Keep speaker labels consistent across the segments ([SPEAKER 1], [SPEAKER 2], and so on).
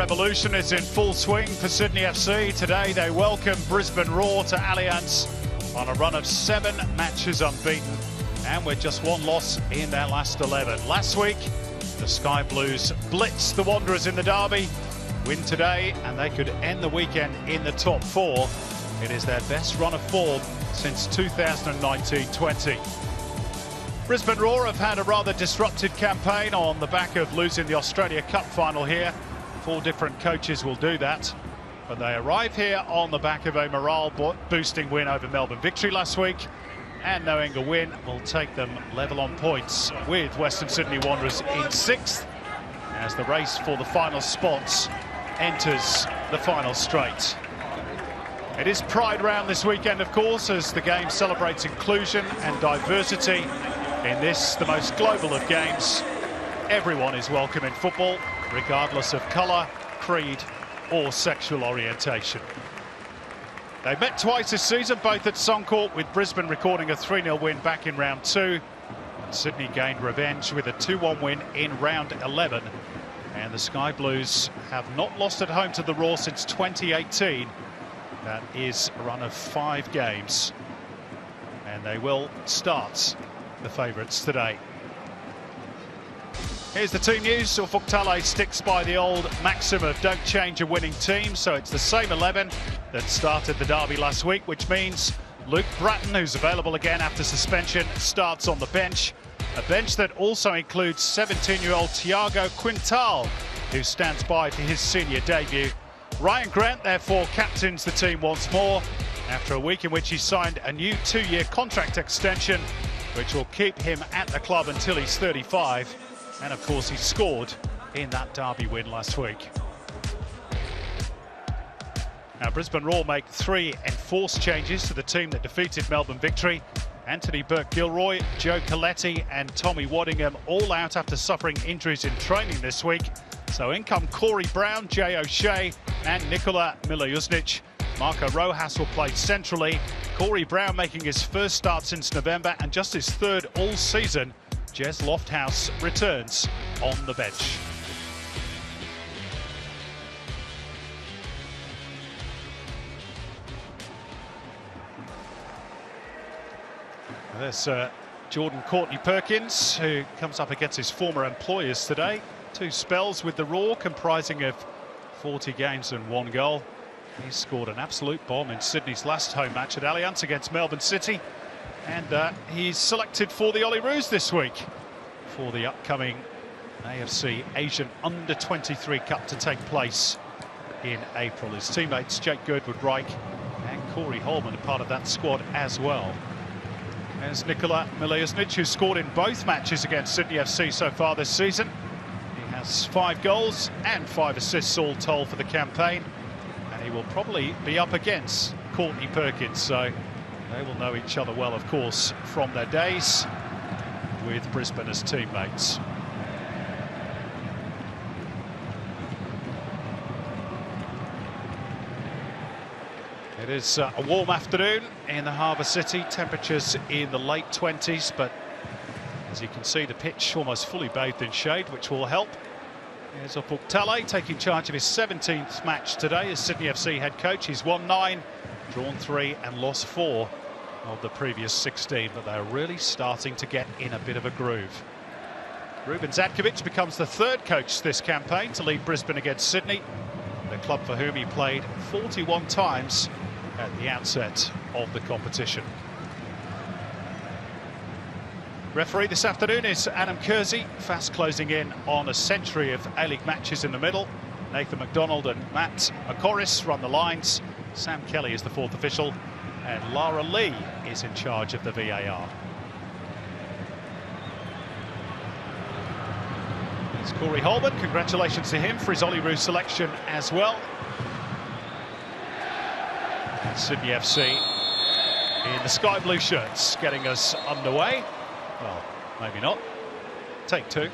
[SPEAKER 1] revolution is in full swing for Sydney FC. Today they welcome Brisbane Roar to Allianz on a run of 7 matches unbeaten, and with just 1 loss in their last 11. Last week, the Sky Blues blitzed the Wanderers in the derby. Win today, and they could end the weekend in the top 4. It is their best run of form since 2019-20. Brisbane Roar have had a rather disrupted campaign on the back of losing the Australia Cup final here. 4 different coaches will do that, but they arrive here on the back of a morale-boosting win over Melbourne Victory last week, and knowing a win will take them level on points with Western Sydney Wanderers in 6th as the race for the final spots enters the final straight. It is Pride Round this weekend, of course, as the game celebrates inclusion and diversity. In this, the most global of games, everyone is welcome in football, regardless of colour, creed or sexual orientation. They've met twice this season, both at Suncorp, with Brisbane recording a 3-0 win back in round 2. And Sydney gained revenge with a 2-1 win in round 11. And the Sky Blues have not lost at home to the Roar since 2018. That is a run of 5 games. And they will start the favourites today. Here's the team news. Ufuk Talay sticks by the old maxim of don't change a winning team, so it's the same 11 that started the derby last week, which means Luke Bratton, who's available again after suspension, starts on the bench. A bench that also includes 17-year-old Thiago Quintal, who stands by for his senior debut. Ryan Grant, therefore, captains the team once more after a week in which he signed a new 2-year contract extension, which will keep him at the club until he's 35. And of course, he scored in that derby win last week. Now, Brisbane Roar make 3 enforced changes to the team that defeated Melbourne Victory. Anthony Burke-Gilroy, Joe Coletti and Tommy Waddingham all out after suffering injuries in training this week. So in come Corey Brown, Jay O'Shea and Nikola Milouznic. Marco Rojas will play centrally. Corey Brown making his first start since November and just his 3rd all season. Jez Lofthouse returns on the bench. There's Jordan Courtney-Perkins, who comes up against his former employers today. 2 spells with the Roar, comprising of 40 games and 1 goal. He scored an absolute bomb in Sydney's last home match at Allianz against Melbourne City. And he's selected for the Olyroos this week for the upcoming AFC Asian Under-23 Cup to take place in April. His teammates Jake Girdwood-Reich and Corey Holman are part of that squad as well. There's Nikola Milouznic, who scored in both matches against Sydney FC so far this season. He has 5 goals and 5 assists all told for the campaign. And he will probably be up against Courtney Perkins, so they will know each other well, of course, from their days with Brisbane as teammates. It is a warm afternoon in the Harbour City, temperatures in the late 20s, but as you can see, the pitch almost fully bathed in shade, which will help. Here's Ufuk Talay taking charge of his 17th match today as Sydney FC head coach. He's won 9, drawn 3 and lost 4 of the previous 16, but they're really starting to get in a bit of a groove. Ruben Zadkovic becomes the 3rd coach this campaign to lead Brisbane against Sydney, the club for whom he played 41 times at the outset of the competition. Referee this afternoon is Adam Kersey, fast closing in on a century of A-League matches in the middle. Nathan McDonald and Matt McCorris run the lines. Sam Kelly is the 4th official, and Lara Lee is in charge of the VAR. There's Corey Holman, congratulations to him for his Olyroos selection as well. And Sydney FC in the sky blue shirts, getting us underway. Well, maybe not. Take 2.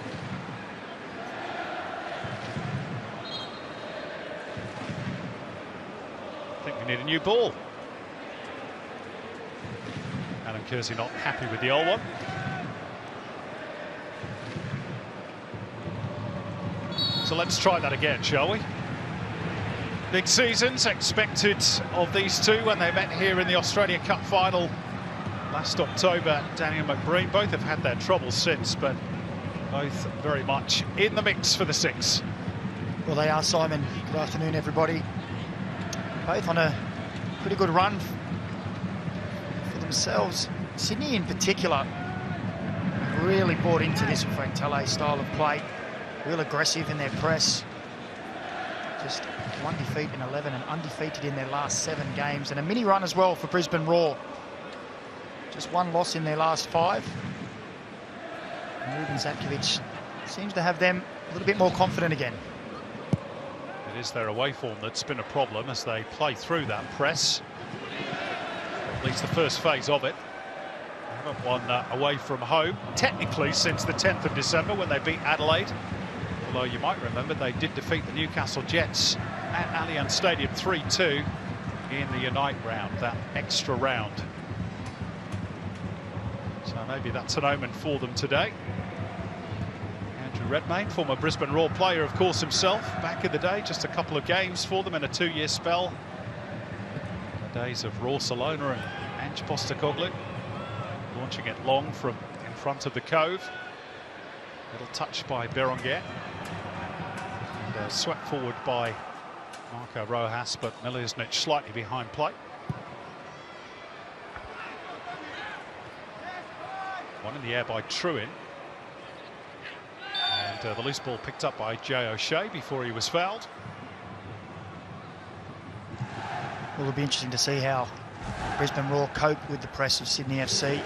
[SPEAKER 1] I think we need a new ball. Adam Kersey not happy with the old one. So let's try that again, shall we? Big seasons expected of these two when they met here in the Australia Cup final last October. Daniel McBreen, both have had their troubles since, but both very much in the mix for the six.
[SPEAKER 2] Well, they are, Simon. Good afternoon, everybody. Both on a pretty good run for themselves. Sydney in particular really bought into this Frank Talay style of play. Real aggressive in their press. Just one defeat in 11 and undefeated in their last 7 games. And a mini run as well for Brisbane Roar. Just one loss in their last 5. And Ruben Zatkovic seems to have them a little bit more confident again.
[SPEAKER 1] It is their away form that's been a problem as they play through that press. At least the first phase of it. They haven't won away from home, technically since the 10th of December when they beat Adelaide. Although you might remember they did defeat the Newcastle Jets at Allianz Stadium 3-2 in the Unite round, that extra round. So maybe that's an omen for them today. Andrew Redmayne, former Brisbane Roar player, of course, himself, back in the day, just a couple of games for them in a 2-year spell. The days of Roar Salona and Ange Postecoglou, launching it long from in front of the cove. Little touch by Berenguer. And swept forward by Marco Rojas, but Miliznic slightly behind play. One in the air by Truin. And the loose ball picked up by Jay O'Shea before he was fouled.
[SPEAKER 2] Well, it'll be interesting to see how Brisbane Roar cope with the press of Sydney FC.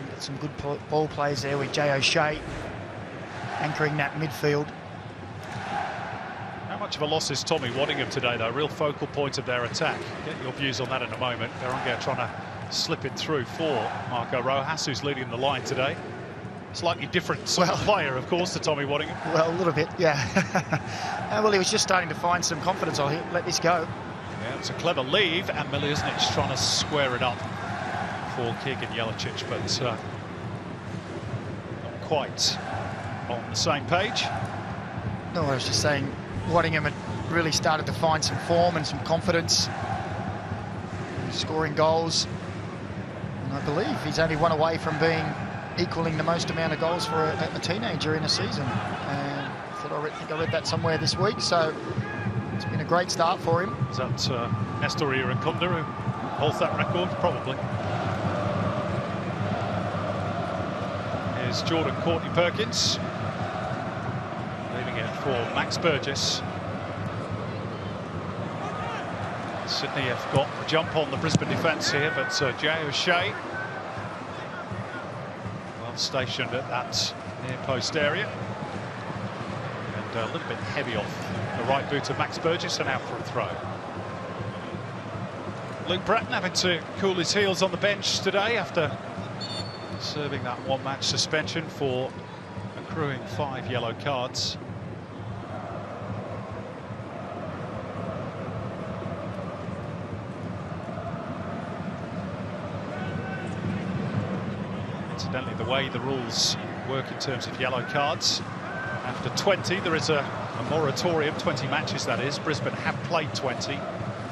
[SPEAKER 2] Got some good ball plays there with Jay O'Shea anchoring that midfield.
[SPEAKER 1] How much of a loss is Tommy Waddingham today, though? Real focal point of their attack. Get your views on that in a moment. Berenguer trying to slip it through for Marco Rojas, who's leading the line today. Slightly different sort of player, of course, to Tommy Waddingham.
[SPEAKER 2] Well, a little bit, yeah. Well, he was just starting to find some confidence. I'll let this go.
[SPEAKER 1] Yeah, it's a clever leave, and Miliznic trying to square it up for Keegan Jelicic, but not quite on the same page.
[SPEAKER 2] No, I was just saying Waddingham had really started to find some form and some confidence, scoring goals. And I believe he's only one away from being equaling the most amount of goals for a teenager in a season. And I think I read that somewhere this week, so it's been a great start for him.
[SPEAKER 1] Is that Nestor Irankunda who holds that record? Probably. Here's Jordan Courtney-Perkins. Leaving it for Max Burgess. Sydney have got a jump on the Brisbane defence here, but Jay O'Shea well stationed at that near post area. And a little bit heavy off the right boot of Max Burgess and out for a throw. Luke Bratton having to cool his heels on the bench today after serving that 1-match suspension for accruing 5 yellow cards. Incidentally, the way the rules work in terms of yellow cards, after 20 there is a moratorium, 20 matches that is. Brisbane have played 20,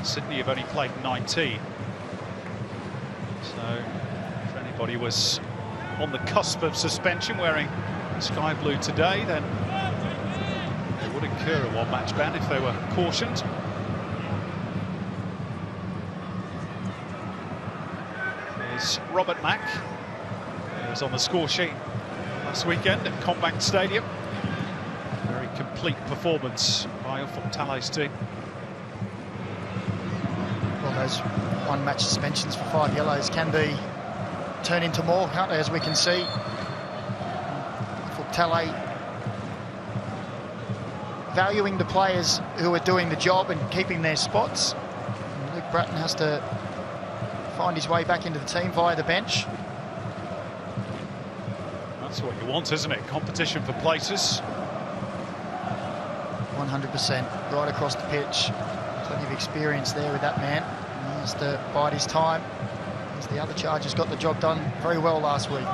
[SPEAKER 1] Sydney have only played 19. So if anybody was on the cusp of suspension wearing sky blue today, then they would incur a 1-match ban if they were cautioned. Here's Robert Mack. He was on the score sheet last weekend at Combank Stadium. Very complete performance by Ufuk Talay's team.
[SPEAKER 2] Well, those 1-match suspensions for 5 yellows can be turned into more, can't they, as we can see. Ufuk Talay valuing the players who are doing the job and keeping their spots. And Luke Bratton has to find his way back into the team via the bench.
[SPEAKER 1] That's what you want, isn't it? Competition for places.
[SPEAKER 2] 100% right across the pitch. Plenty of experience there with that man. He has to bide his time, as the other chargers got the job done very well last week.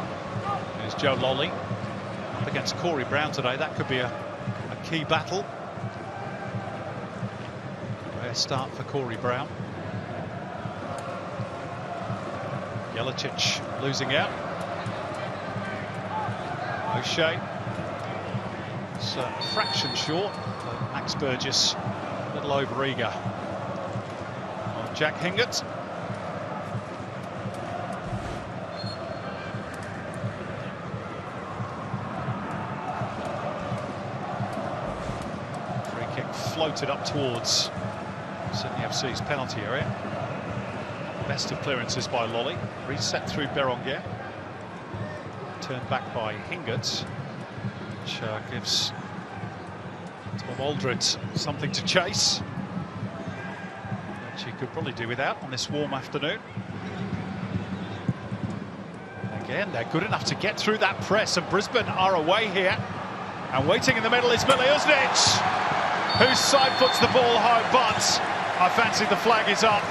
[SPEAKER 1] There's Joe Lolley up against Corey Brown today. That could be a key battle. Best start for Corey Brown. Jelicic losing out. O'Shea. It's a fraction short, but Max Burgess a little over eager on Jack Hingert. Free kick floated up towards Sydney FC's penalty area. Best of clearances by Lolly. Reset through Berenguer. Turned back by Hingert, which gives Tom Aldred something to chase, which he could probably do without on this warm afternoon. Again, they're good enough to get through that press, and Brisbane are away here. And waiting in the middle is Miliusnic, who side foots the ball home, but I fancy the flag is up,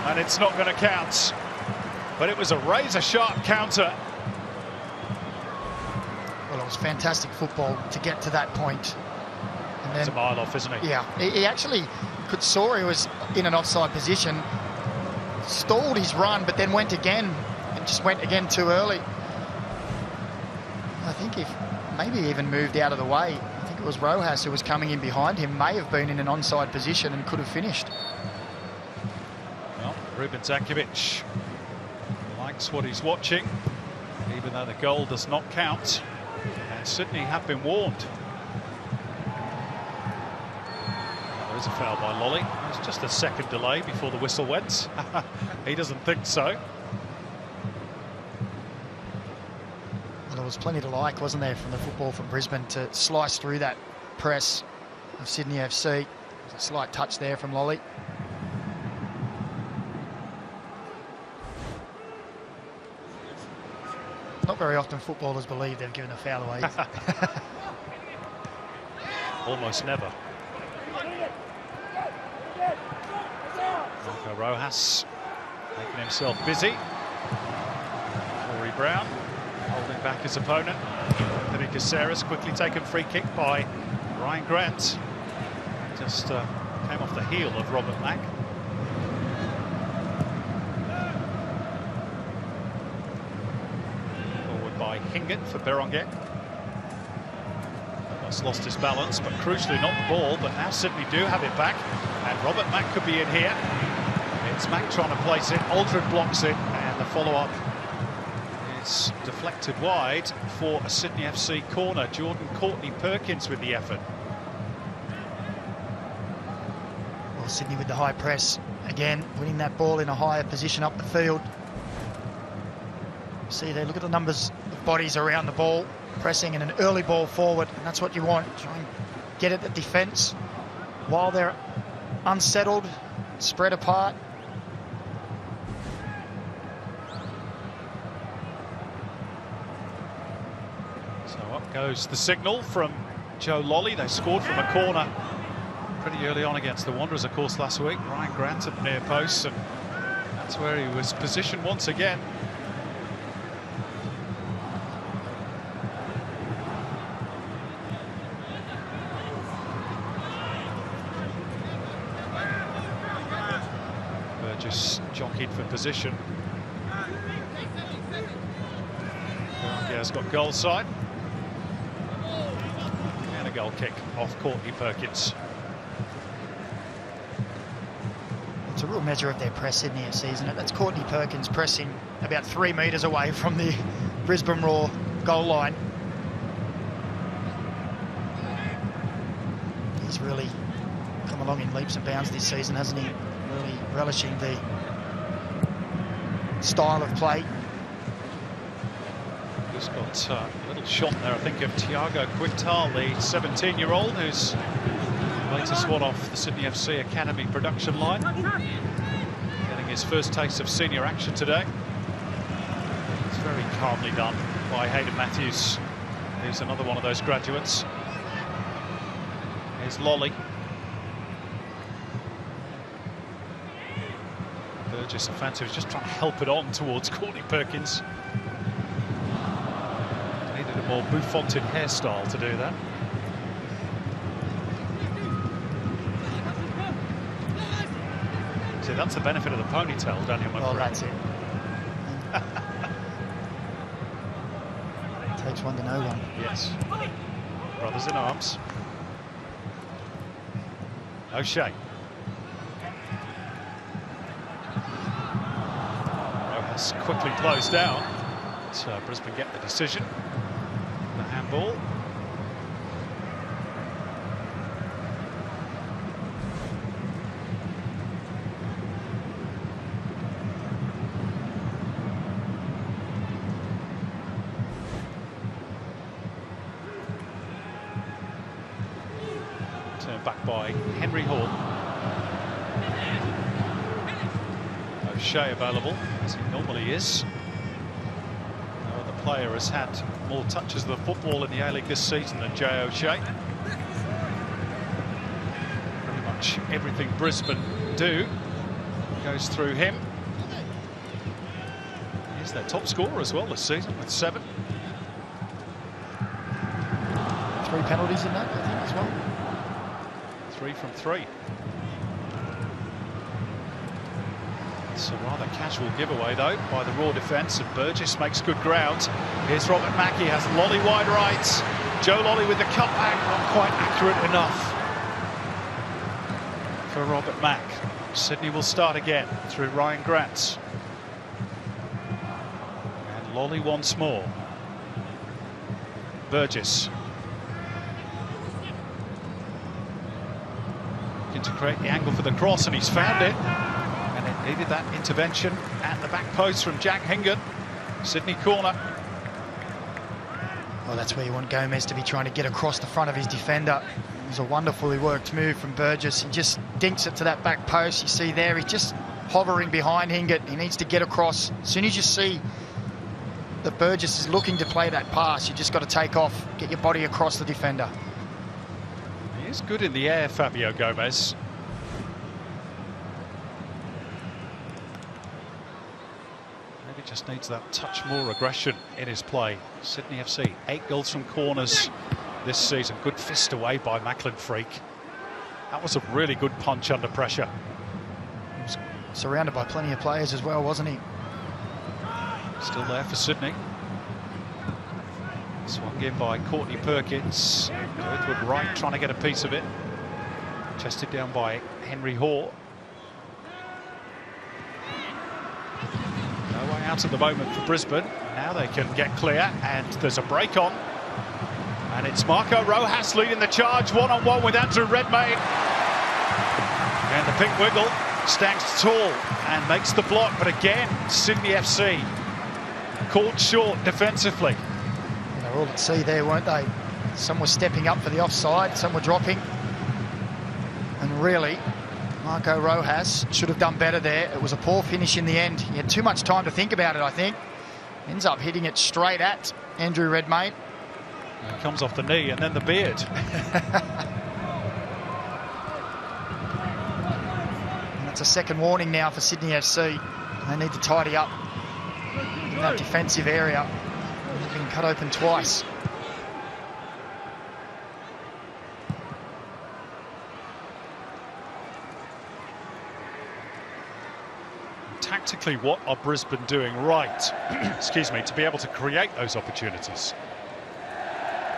[SPEAKER 1] and it's not going to count. But it was a razor-sharp counter.
[SPEAKER 2] Well, it was fantastic football to get to that point. And then,
[SPEAKER 1] it's a mile off, isn't he?
[SPEAKER 2] Yeah, he actually saw he was in an offside position, stalled his run, but then went again, and just went again too early. I think if maybe even moved out of the way. I think it was Rojas who was coming in behind him, may have been in an onside position and could have finished.
[SPEAKER 1] Well, Ruben Zankovic likes what he's watching, even though the goal does not count. And Sydney have been warned. There is a foul by Lolly. It's just a second delay before the whistle went. He doesn't think so.
[SPEAKER 2] Well, there was plenty to like, wasn't there, from the football from Brisbane to slice through that press of Sydney FC. There's a slight touch there from Lolly. Not very often footballers believe they've given a foul away.
[SPEAKER 1] Almost never. Marco Rojas making himself busy. Corey Brown holding back his opponent. Anthony Caceres quickly taken free kick by Ryan Grant. Just came off the heel of Robert Mack. By Hingert for Berenguer. That's lost his balance, but crucially not the ball. But now Sydney do have it back, and Robert Mack could be in here. It's Mack trying to place it. Aldred blocks it, and the follow-up is deflected wide for a Sydney FC corner. Jordan Courtney-Perkins with the effort.
[SPEAKER 2] Well, Sydney with the high press again, winning that ball in a higher position up the field. See there, look at the numbers of bodies around the ball, pressing in an early ball forward, and that's what you want. Try and get at the defence while they're unsettled, spread apart.
[SPEAKER 1] So up goes the signal from Joe Lolly. They scored from a corner pretty early on against the Wanderers, of course, last week. Ryan Grant at the near post, and that's where he was positioned once again. Just jockeyed for position. Berenguer's got goal side. And a goal kick off Courtney-Perkins.
[SPEAKER 2] It's a real measure of their press, Sydney FC, isn't it? That's Courtney-Perkins pressing about 3 metres away from the Brisbane Roar goal line. He's really come along in leaps and bounds this season, hasn't he? Really relishing the style of play.
[SPEAKER 1] Just got a little shot there, I think, of Tiago Quintal, the 17-year-old, who's the latest one off the Sydney FC Academy production line. Getting his first taste of senior action today. It's very calmly done by Hayden Matthews, who's another one of those graduates. Here's Lolly. Burgess, offensive, just trying to help it on towards Courtney-Perkins. Needed a more bouffanted hairstyle to do that. that's the benefit of the ponytail, Daniel.
[SPEAKER 2] Well, that's it. Takes one to know one.
[SPEAKER 1] Yes. Brothers in arms. O'Shea. Rojas quickly closed down. So Brisbane get the decision. The handball. Turned back by Henry Hall. O'Shea available, as he normally is. No other player has had more touches of the football in the A-League this season than Jay O'Shea. Pretty much everything Brisbane do goes through him. He's their top scorer as well this season with 7.
[SPEAKER 2] 3 penalties in that, I think, as well.
[SPEAKER 1] 3 from 3. It's a rather casual giveaway, though, by the Raw defence, and Burgess makes good ground. Here's Robert Mackey, has Lolly wide right. Joe Lolly with the cutback, not quite accurate enough for Robert Mack. Sydney will start again through Ryan Grant. And Lolly once more. Burgess. Looking to create the angle for the cross, and he's found it. Needed that intervention at the back post from Jack Hingan. Sydney corner.
[SPEAKER 2] Well, that's where you want Gomez to be trying to get across the front of his defender. It was a wonderfully worked move from Burgess. He just dinks it to that back post. You see there, he's just hovering behind Hingan. He needs to get across. As soon as you see that Burgess is looking to play that pass, you just got to take off, get your body across the defender.
[SPEAKER 1] He is good in the air, Fabio Gomez. Just needs that touch more aggression in his play. Sydney FC, 8 goals from corners this season. Good fist away by Macklin Freak. That was a really good punch under pressure.
[SPEAKER 2] He was surrounded by plenty of players as well, wasn't he?
[SPEAKER 1] Still there for Sydney. Swung in by Courtney Perkins. Earthwood right, trying to get a piece of it. Chested down by Henry Hall. No way out at the moment for Brisbane. Now they can get clear, and there's a break on. And it's Marco Rojas leading the charge, one-on-one with Andrew Redmayne. And the pink wiggle stands tall and makes the block, but again, Sydney FC caught short defensively.
[SPEAKER 2] They were all at sea there, weren't they? Some were stepping up for the offside, some were dropping. And really, Marco Rojas should have done better there. It was a poor finish in the end. He had too much time to think about it, I think. Ends up hitting it straight at Andrew Redmayne.
[SPEAKER 1] It comes off the knee and then the beard.
[SPEAKER 2] And that's a second warning now for Sydney FC. They need to tidy up in that defensive area. They've been cut open twice.
[SPEAKER 1] Tactically, what are Brisbane doing right, excuse me, to be able to create those opportunities?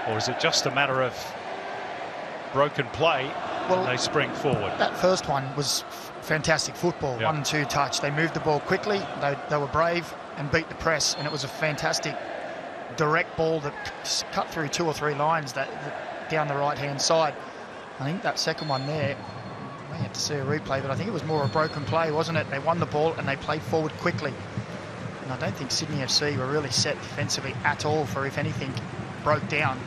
[SPEAKER 1] Or is it just a matter of broken play and they spring forward?
[SPEAKER 2] That first one was fantastic football, 1 and 2 touch. They moved the ball quickly, they were brave and beat the press, and it was a fantastic direct ball that cut through 2 or 3 lines that down the right-hand side. I think that second one there, we have to see a replay, but I think it was more a broken play, wasn't it? They won the ball and they played forward quickly. And I don't think Sydney FC were really set defensively at all for, if anything, broke down.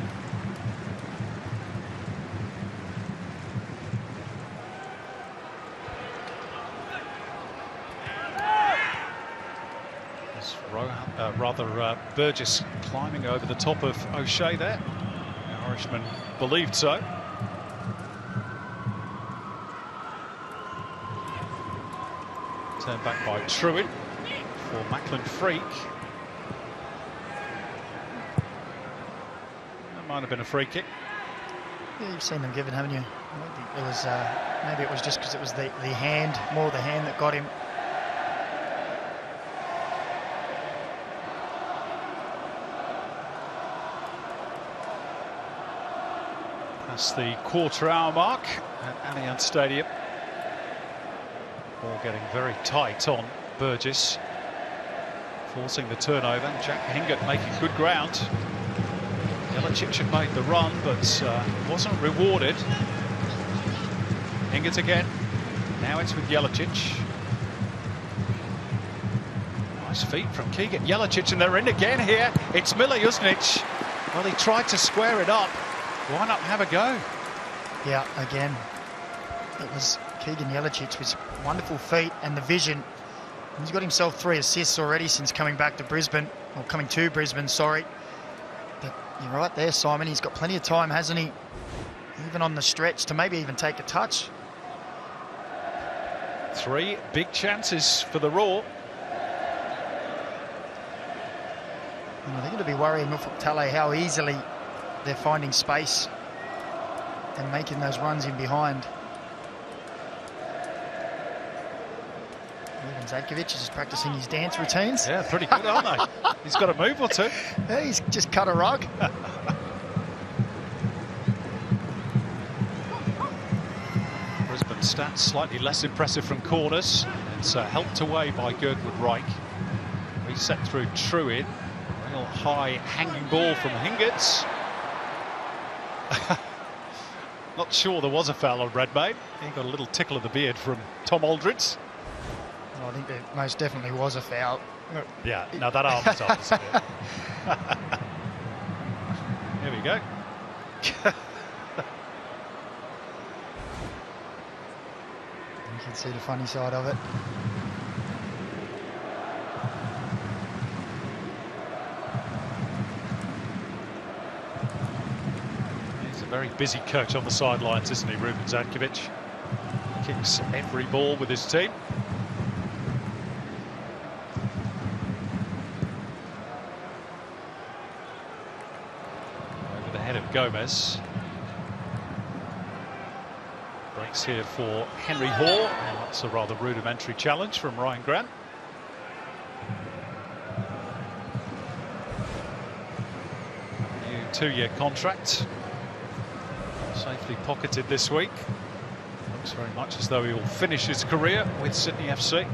[SPEAKER 1] Burgess climbing over the top of O'Shea there. The Irishman believed so. Turned back by Truitt for Macklin Freak. That might have been a free kick.
[SPEAKER 2] Yeah, you've seen them give it, haven't you? Maybe it was just because it was the hand, more the hand that got him.
[SPEAKER 1] That's the quarter-hour mark at Allianz Stadium. Ball getting very tight on Burgess, forcing the turnover. Jack Hingert making good ground. Jelicic had made the run, but wasn't rewarded. Hingert again. Now it's with Jelicic. Nice feet from Keegan Jelicic, and they're in again here. It's Milojusnic. Well, he tried to square it up. Why not have a go?
[SPEAKER 2] Yeah, again, it was Keegan Jelicic with wonderful feet and the vision. He's got himself 3 assists already since coming back to Brisbane, or coming to Brisbane, sorry. But you're right there, Simon. He's got plenty of time, hasn't he? Even on the stretch to maybe even take a touch.
[SPEAKER 1] 3 big chances for the Raw.
[SPEAKER 2] And they're going to be worrying Ufuk Talay how easily they're finding space and making those runs in behind. Even Zadkovic is practicing his dance routines.
[SPEAKER 1] Yeah, pretty good, aren't they? He's got a move or two.
[SPEAKER 2] Yeah, he's just cut a rug.
[SPEAKER 1] Brisbane stats slightly less impressive from corners. It's helped away by Girdwood Reich. Reset through Truid. Real high hanging ball from Hingert. Not sure there was a foul on Redmayne. He got a little tickle of the beard from Tom Aldridge.
[SPEAKER 2] Well, I think there most definitely was a foul.
[SPEAKER 1] Yeah, no, that arm was opposite. Here we go.
[SPEAKER 2] You can see the funny side of it.
[SPEAKER 1] He's a very busy coach on the sidelines, isn't he, Ruben Zadkovic? Kicks every ball with his team. Over the head of Gomez. Breaks here for Henry Hoare. And that's a rather rudimentary challenge from Ryan Grant. New 2-year contract. Safely pocketed this week. Looks very much as though he will finish his career with Sydney FC.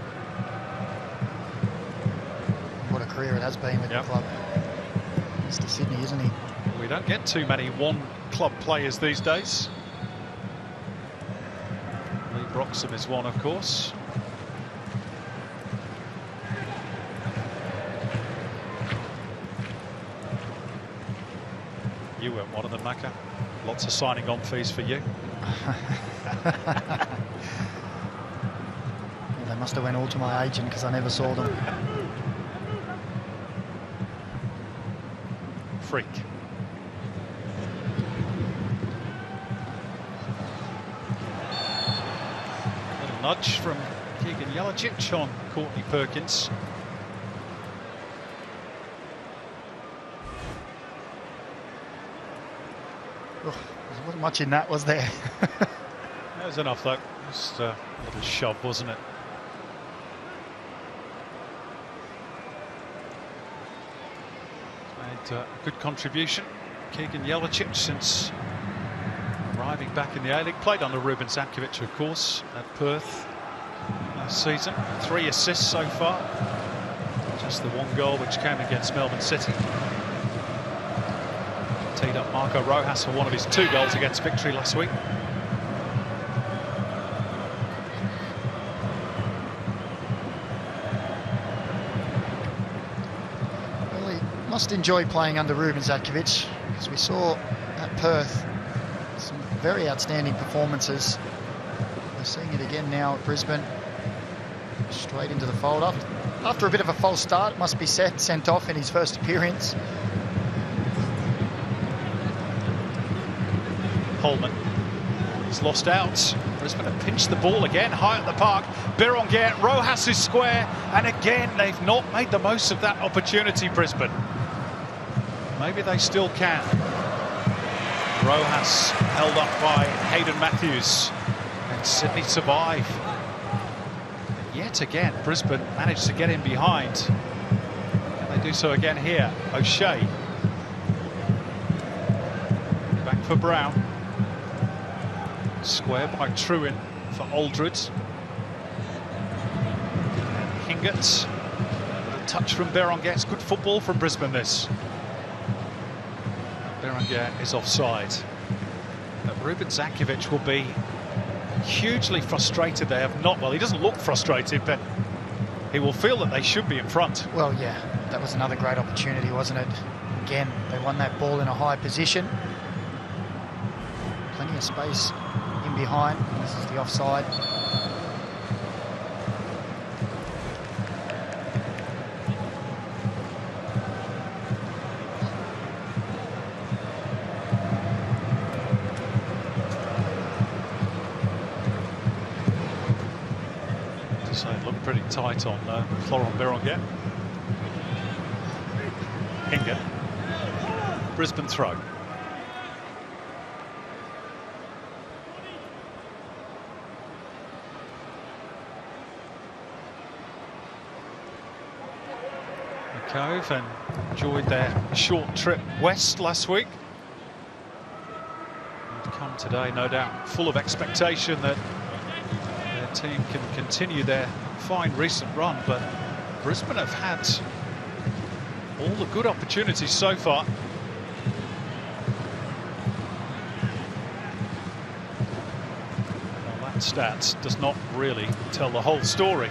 [SPEAKER 2] What a career it has been with the club. Mr. Sydney, isn't he?
[SPEAKER 1] We don't get too many one-club players these days. Lee Broxham is one, of course. You weren't one of them, Macca. Lots of signing on fees for you.
[SPEAKER 2] Well, they must have went all to my agent because I never saw them.
[SPEAKER 1] Freak. Little nudge from Keegan Jelicic on Courtney Perkins.
[SPEAKER 2] There wasn't much in that, was there?
[SPEAKER 1] That was enough, though. Just a little shove, wasn't it? Made a good contribution. Keegan Jelicic, since arriving back in the A-League, played under Ruben Zadkovic, of course, at Perth last season. 3 assists so far. Just the 1 goal which came against Melbourne City. Teed up Marco Rojas for one of his 2 goals against Victory last week.
[SPEAKER 2] Well, he must enjoy playing under Ruben Zadkovic, because we saw at Perth some very outstanding performances. We're seeing it again now at Brisbane. Straight into the fold. After a bit of a false start, must be sent off in his first appearance.
[SPEAKER 1] Holman. He's lost out. Brisbane have pinched the ball again, high at the park. Berenguer, Rojas is square, and again they've not made the most of that opportunity, Brisbane. Maybe they still can. Rojas held up by Hayden Matthews, and Sydney survive. And yet again, Brisbane managed to get in behind. And they do so again here. O'Shea. Back for Brown. Square by Truin for Aldred. And Hingett. A little touch from Berenguer. It's good football from Brisbane, this. Berenguer is offside. But Ruben Zankovic will be hugely frustrated. They have not, well, he doesn't look frustrated, but he will feel that they should be in front.
[SPEAKER 2] Well, yeah, that was another great opportunity, wasn't it? Again, they won that ball in a high position. Plenty of space in behind. This is the offside.
[SPEAKER 1] So it looked pretty tight on Florent Berenguer. Hingett. Brisbane throw. Cove and enjoyed their short trip west last week. And come today, no doubt, full of expectation that their team can continue their fine recent run, but Brisbane have had all the good opportunities so far. Well, that stat does not really tell the whole story.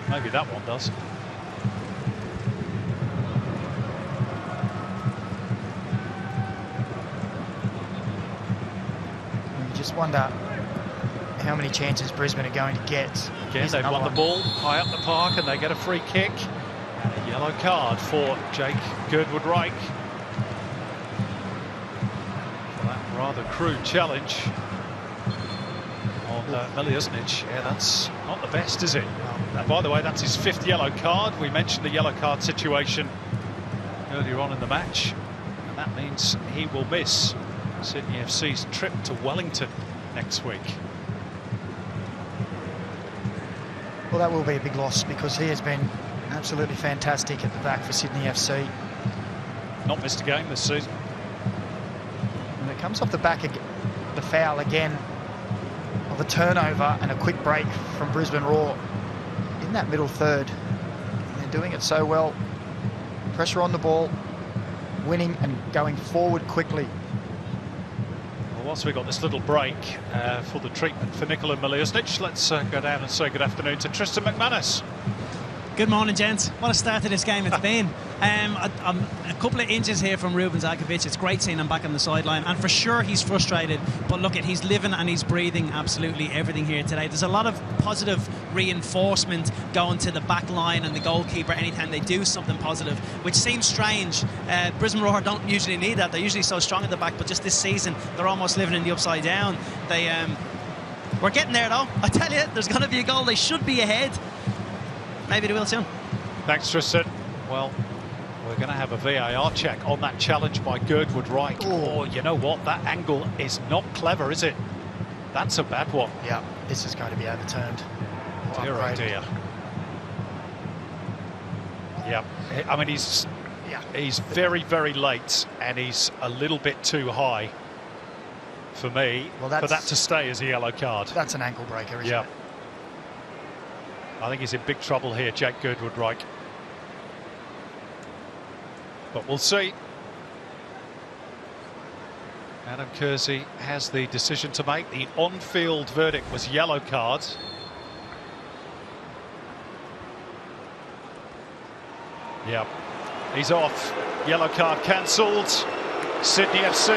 [SPEAKER 1] Maybe that one does.
[SPEAKER 2] You just wonder how many chances Brisbane are going to get.
[SPEAKER 1] Again, they've won the ball high up the park and they get a free kick. And a yellow card for Jake Girdwood-Reich for that rather crude challenge on Miliusnic. Yeah, that's not the best, is it? And by the way, that's his 5th yellow card. We mentioned the yellow card situation earlier on in the match, and that means he will miss Sydney FC's trip to Wellington next week.
[SPEAKER 2] Well, that will be a big loss because he has been absolutely fantastic at the back for Sydney FC.
[SPEAKER 1] Not missed a game this season.
[SPEAKER 2] And it comes off the back of the foul again of a turnover and a quick break from Brisbane Roar in that middle third. And they're doing it so well. Pressure on the ball, winning and going forward quickly.
[SPEAKER 1] Well, once we got this little break for the treatment for Nikola Miliusnic, let's go down and say good afternoon to Tristan McManus.
[SPEAKER 3] Good morning, gents. What a start to this game it's been. I'm a couple of inches here from Ruben Zankovic. It's great seeing him back on the sideline, and for sure he's frustrated, but look, he's living and he's breathing absolutely everything here today. There's a lot of positive reinforcement going to the back line and the goalkeeper anytime they do something positive, which seems strange. Brisbane Roar don't usually need that. They're usually so strong at the back, but just this season they're almost living in the upside down. We're getting there though. I tell you, there's going to be a goal. They should be ahead. Maybe they will soon.
[SPEAKER 1] Thanks, Tristan. Well, we're going to have a VAR check on that challenge by Girdwood-Reich. Oh, you know what? That angle is not clever, is it? That's a bad one.
[SPEAKER 2] Yeah, this is going to be overturned.
[SPEAKER 1] Dear, oh dear. Yeah, I mean, he's very, very late, and he's a little bit too high for me for that to stay as a yellow card.
[SPEAKER 2] That's an ankle breaker, isn't it?
[SPEAKER 1] I think he's in big trouble here, Jake Girdwood-Reich. But we'll see. Adam Kersey has the decision to make. The on-field verdict was yellow card. Yeah, he's off. Yellow card cancelled. Sydney FC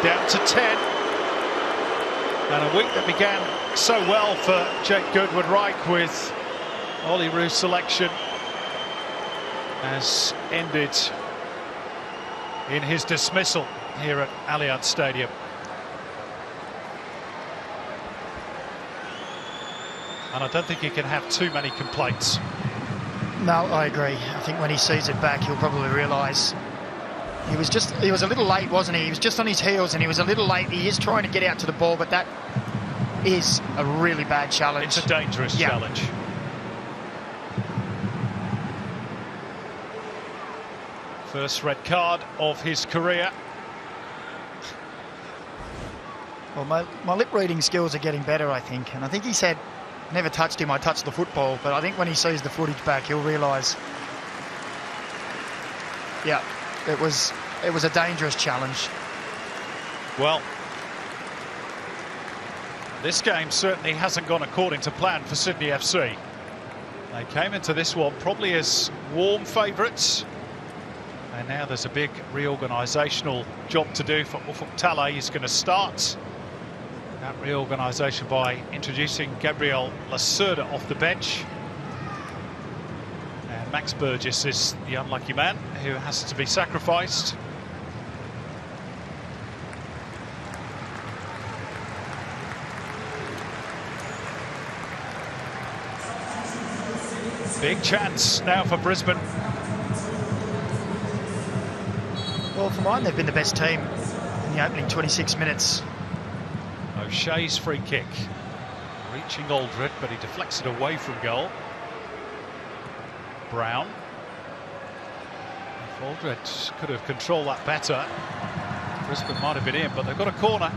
[SPEAKER 1] down to 10. And a week that began so well for Jake Girdwood-Reich with Ollie Roos' selection has ended in his dismissal here at Allianz Stadium. And I don't think he can have too many complaints.
[SPEAKER 2] No, I agree. I think when he sees it back, he'll probably realise He was a little late, wasn't he? He was just on his heels and he was a little late. He is trying to get out to the ball, but that is a really bad challenge.
[SPEAKER 1] It's a dangerous challenge. First red card of his career.
[SPEAKER 2] Well, my lip reading skills are getting better, I think. And I think he said, never touched him, I touched the football. But I think when he sees the footage back, he'll realise, yeah, it was a dangerous challenge.
[SPEAKER 1] Well, this game certainly hasn't gone according to plan for Sydney FC. They came into this one probably as warm favourites. And now there's a big reorganisational job to do for Ufuk Talay. He's going to start that reorganisation by introducing Gabriel Lacerda off the bench. And Max Burgess is the unlucky man who has to be sacrificed. Big chance now for Brisbane.
[SPEAKER 2] Well, for mine, they've been the best team in the opening 26 minutes.
[SPEAKER 1] O'Shea's free kick. Reaching Aldred, but he deflects it away from goal. Brown. If Aldred could have controlled that better, Brisbane might have been in, but they've got a corner.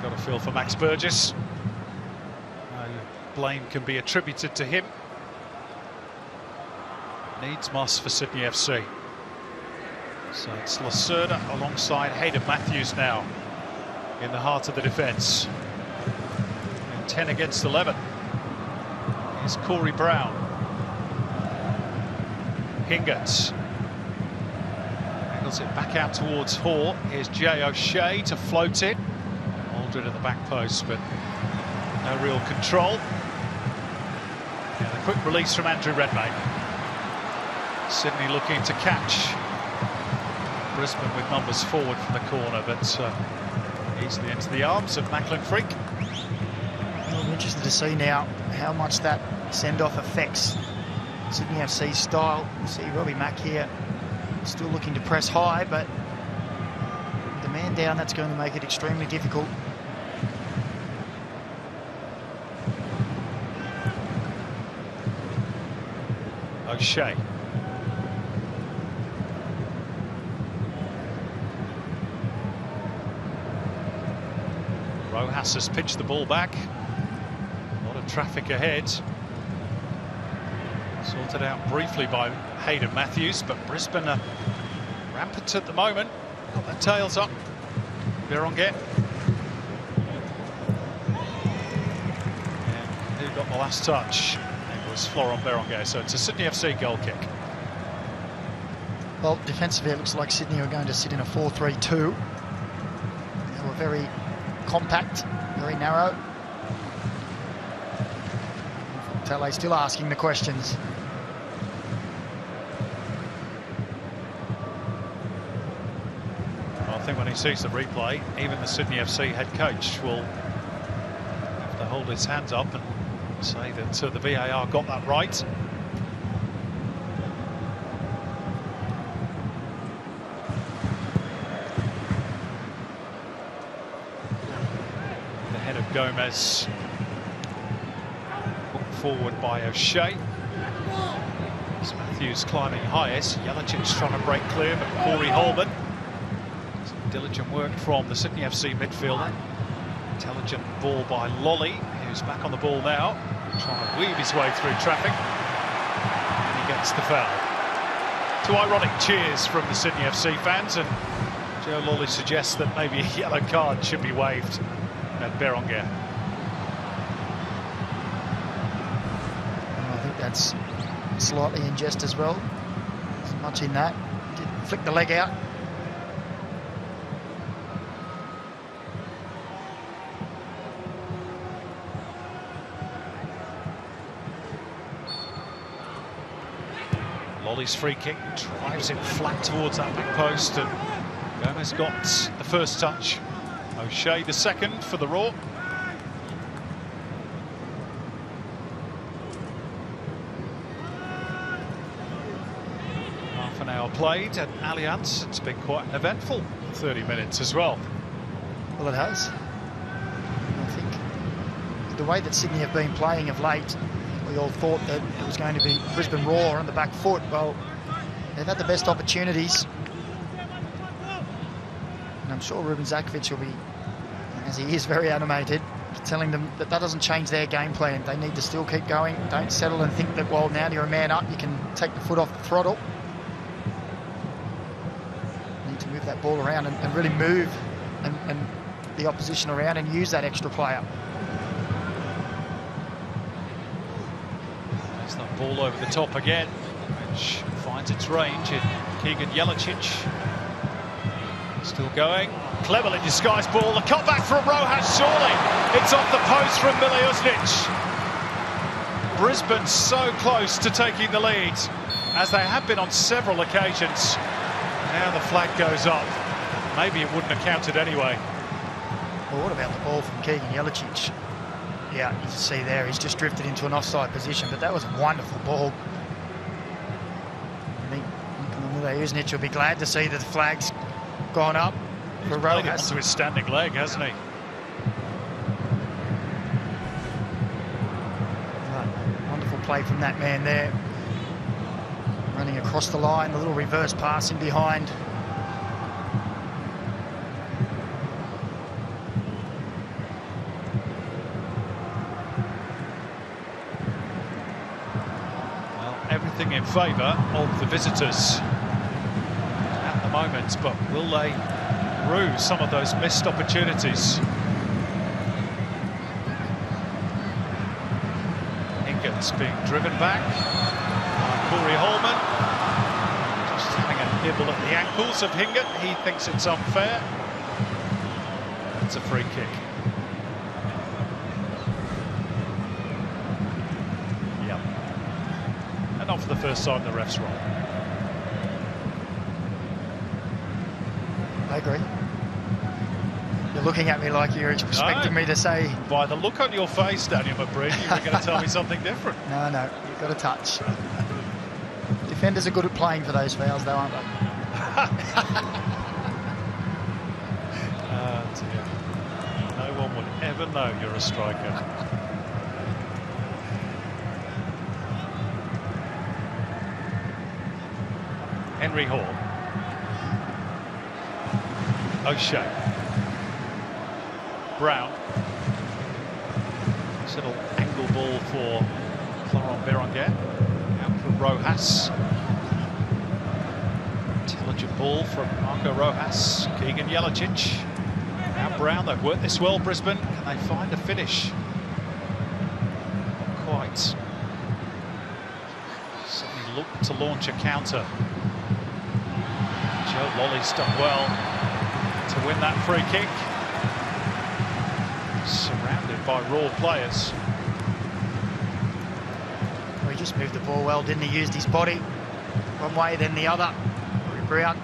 [SPEAKER 1] Got a feel for Max Burgess. Blame can be attributed to him. Needs must for Sydney FC. So it's Lacerda alongside Hayden Matthews now in the heart of the defence. And 10 against 11. Here's Corey Brown. Hingert angles it back out towards Hoare. Here's Jay O'Shea to float it. Aldred at the back post, but no real control. And a quick release from Andrew Redmayne. Sydney looking to catch Brisbane with numbers forward from the corner, but easily into the arms of Macklin Freak.
[SPEAKER 2] I'm interested to see now how much that send-off affects Sydney FC's style. You see Robbie Mack here still looking to press high, but the man down, that's going to make it extremely difficult.
[SPEAKER 1] O'Shea. Rojas has pitched the ball back. A lot of traffic ahead. Sorted out briefly by Hayden Matthews, but Brisbane are rampant at the moment. Got their tails up. Berenguer. And who got the last touch? It was Florent Berenguer, so it's a Sydney FC goal kick.
[SPEAKER 2] Well, defensively, it looks like Sydney are going to sit in a 4-3-2. They were very compact, very narrow. Talay still asking the questions.
[SPEAKER 1] Well, I think when he sees the replay, even the Sydney FC head coach will have to hold his hands up and say that the VAR got that right. The head of Gomez put forward by O'Shea. It's Matthews climbing highest. Jelicic's trying to break clear, but Corey Holman. Some diligent work from the Sydney FC midfielder. Intelligent ball by Lolly, who's back on the ball now, trying to weave his way through traffic, and he gets the foul. Two ironic cheers from the Sydney FC fans, and Joe Lolly suggests that maybe a yellow card should be waved at Berenguer.
[SPEAKER 2] I think that's slightly in jest as well. There's much in that. Did flick the leg out.
[SPEAKER 1] Lolly's free kick drives it flat towards that back post, and Gomez got the first touch. O'Shea the second for the Raw. played at Allianz. It's been quite an eventful 30 minutes as well.
[SPEAKER 2] Well, it has. I think the way that Sydney have been playing of late, we all thought that it was going to be Brisbane raw on the back foot. Well, they've had the best opportunities. And I'm sure Ruben Zakovic will be, as he is, very animated, telling them that that doesn't change their game plan. They need to still keep going. Don't settle and think that, well, now you're a man up, you can take the foot off the throttle. You need to move that ball around and really move and the opposition around and use that extra player.
[SPEAKER 1] There's that ball over the top again, which finds its range in Keegan Jelicic. Still going. Cleverly disguised ball. The cutback from Rojas, surely. It's off the post from Miliusnic. Brisbane so close to taking the lead, as they have been on several occasions. Now the flag goes up. Maybe it wouldn't have counted anyway.
[SPEAKER 2] Well, what about the ball from Keegan Jelicic? Yeah, you can see there, he's just drifted into an offside position, but that was a wonderful ball. I think Miliusnic will be glad to see that the flag's gone up for Rojas.
[SPEAKER 1] Played it onto his standing leg, hasn't he?
[SPEAKER 2] Wonderful play from that man there. Running across the line, the little reverse pass in behind.
[SPEAKER 1] Well, everything in favour of the visitors at the moment, but will they rue some of those missed opportunities? Hingett's being driven back by Corey Holman. Just having a nibble at the ankles of Hingett. He thinks it's unfair. It's a free kick. Yep. And not for the first time the ref's wrong.
[SPEAKER 2] I agree. You're looking at me like you're expecting me to say...
[SPEAKER 1] By the look on your face, Daniel McBride, you were going to tell me something different.
[SPEAKER 2] No, you've got a touch. Defenders are good at playing for those fouls, though, aren't they?
[SPEAKER 1] Oh, dear. No one would ever know you're a striker. Henry Hall. O'Shea. Brown. This little angle ball for Florent Berenguer. Out for Rojas. Intelligent ball from Marco Rojas. Keegan Jelicic. Now Brown. They've worked this well, Brisbane. Can they find a finish? Not quite. Certainly look to launch a counter. Joe Lolly's done well to win that free kick. Surrounded by raw players.
[SPEAKER 2] Well, he just moved the ball well, didn't he? Used his body one way, then the other. Brown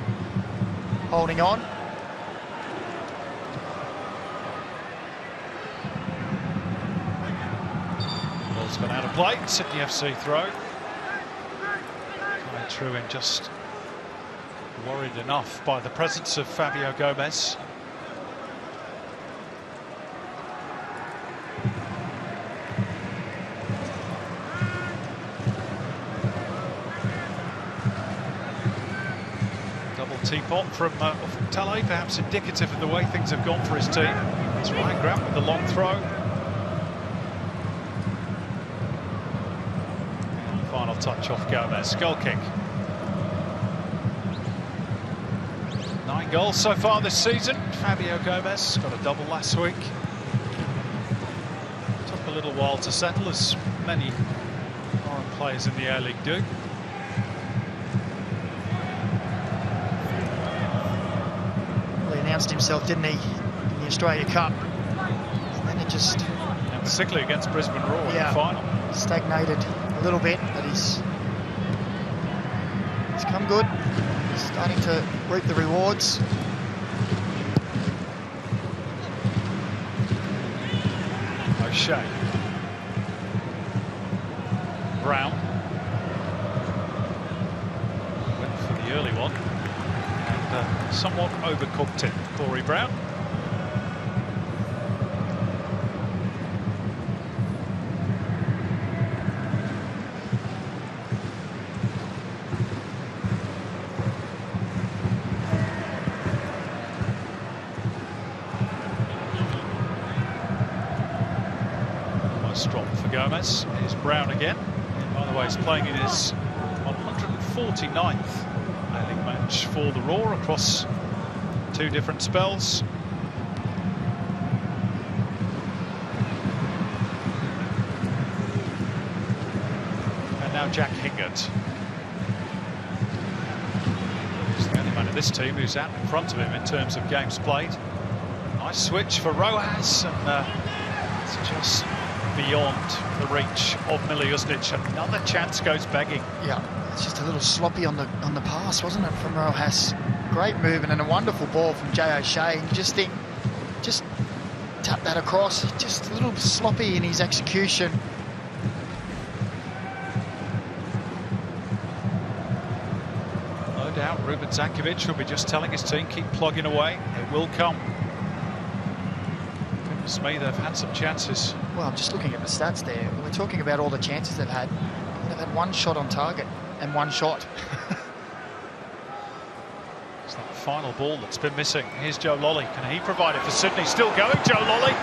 [SPEAKER 2] holding on.
[SPEAKER 1] Ball's gone out of play. Sydney FC throw. Truin just worried enough by the presence of Fabio Gomez. Double teapot from Tale, perhaps indicative of the way things have gone for his team. It's Ryan Grant with the long throw. And final touch off Gomez. Goal kick. 9 goals so far this season. Fabio Gomez got a double last week. Took a little while to settle, as many foreign players in the A-League do.
[SPEAKER 2] Well, he announced himself, didn't he, in the Australia Cup. And then it just...
[SPEAKER 1] And particularly against Brisbane Roar in the final.
[SPEAKER 2] Stagnated a little bit, but he's come good. He's starting to reap the rewards.
[SPEAKER 1] O'Shea. Brown. Went for the early one, and somewhat overcooked it, Corey Brown. Drop for Gomez. Here's Brown again. And by the way, he's playing in his 149th A-League match for the Roar across 2 different spells. And now Jack Hingert. He's the only man in this team who's out in front of him in terms of games played. Nice switch for Rojas, and it's just beyond the reach of Miliusnic. Another chance goes begging.
[SPEAKER 2] Yeah, it's just a little sloppy on the pass, wasn't it, from Rojas? Great movement and a wonderful ball from Jay O'Shea. You just think, just tap that across. Just a little sloppy in his execution.
[SPEAKER 1] No doubt Ruben Zankovic will be just telling his team, keep plugging away. It will come. Goodness me, they've had some chances.
[SPEAKER 2] Well, I'm just looking at the stats there. We're talking about all the chances they've had. They've had 1 shot on target and 1 shot.
[SPEAKER 1] It's that final ball that's been missing. Here's Joe Lolly. Can he provide it for Sydney? Still going, Joe Lolly.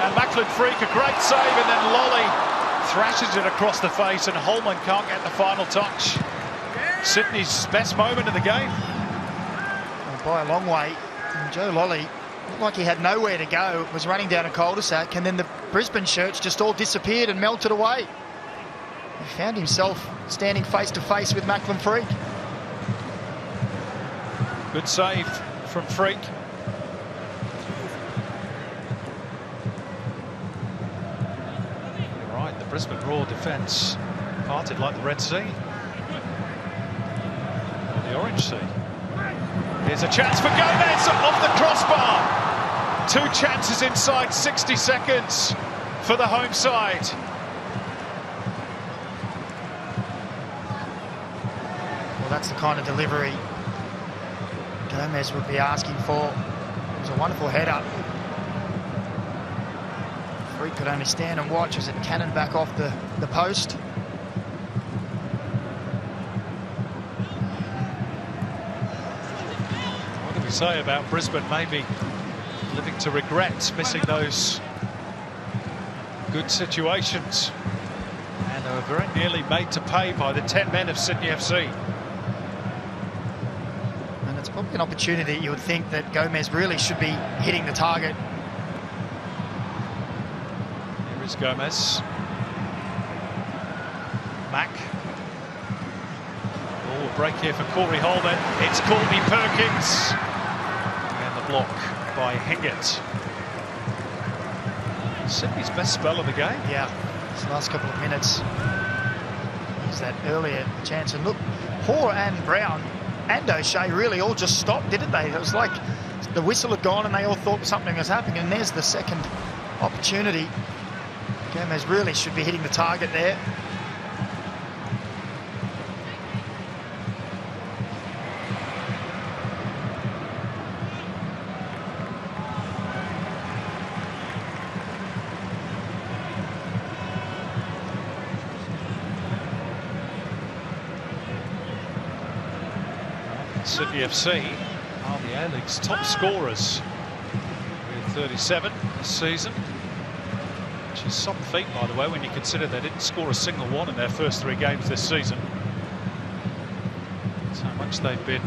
[SPEAKER 1] And Macklin Freak, a great save, and then Lolly thrashes it across the face, and Holman can't get the final touch. Sydney's best moment of the game.
[SPEAKER 2] Well, by a long way. And Joe Lolly looked like he had nowhere to go, was running down a cul-de-sac, and then the Brisbane shirts just all disappeared and melted away. He found himself standing face to face with Macklin Freak.
[SPEAKER 1] Good save from Freak. You're right, the Brisbane Roar defence parted like the Red Sea. Or the Orange Sea. Here's a chance for Gomez off the crossbar. 2 chances inside 60 seconds for the home side.
[SPEAKER 2] Well, that's the kind of delivery Gomez would be asking for. It was a wonderful header. Freak could only stand and watch as it cannoned back off the post.
[SPEAKER 1] What do we say about Brisbane maybe living to regret missing those good situations? And they were very nearly made to pay by the 10 men of Sydney FC.
[SPEAKER 2] And it's probably an opportunity you would think that Gomez really should be hitting the target.
[SPEAKER 1] Here is Gomez. Mack. Oh, a break here for Corey Holman. It's Courtney Perkins. And the block by Hingert. Sydney's best spell of the game.
[SPEAKER 2] Yeah, this last couple of minutes. Use that earlier chance. And look, Hoare and Brown and O'Shea really all just stopped, didn't they? It was like the whistle had gone and they all thought something was happening. And there's the second opportunity. Gomez really should be hitting the target there.
[SPEAKER 1] Sydney FC are the A-League's top scorers with 37 this season, which is some feat, by the way, when you consider they didn't score a single one in their first 3 games this season. That's how much they've been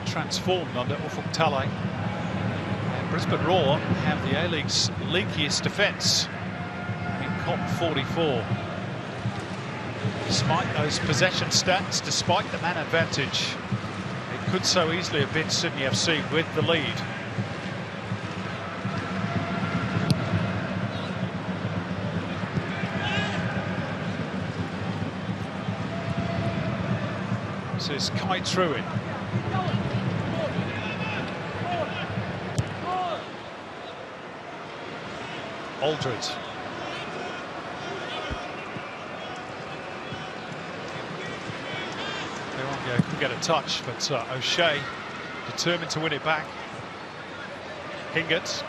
[SPEAKER 1] transformed under Ufuk Talay. And Brisbane Roar have the A-League's leakiest defence in Comp 44. Despite those possession stats, despite the man advantage, could so easily have been Sydney FC with the lead. This is Kai Truin. Aldred. There we go. get a touch, but O'Shea determined to win it back. Hingett.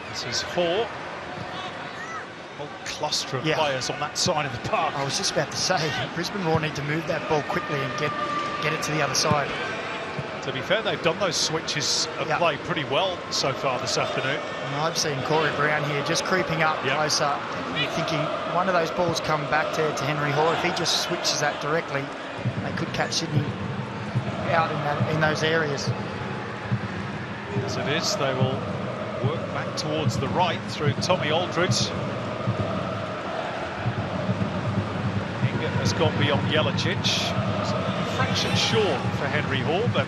[SPEAKER 1] This is Hall. Whole cluster of players on that side of the park.
[SPEAKER 2] I was just about to say, Brisbane Roar need to move that ball quickly and get it to the other side.
[SPEAKER 1] To be fair, they've done those switches of play pretty well so far this afternoon.
[SPEAKER 2] And I've seen Corey Brown here just creeping up closer. And you're thinking one of those balls come back to Henry Hall. If he just switches that directly, they could catch Sydney out in those areas.
[SPEAKER 1] As it is, they will work back towards the right through Tommy Aldridge. Hingett has gone beyond Jelicic. So a fraction short for Henry Hall, but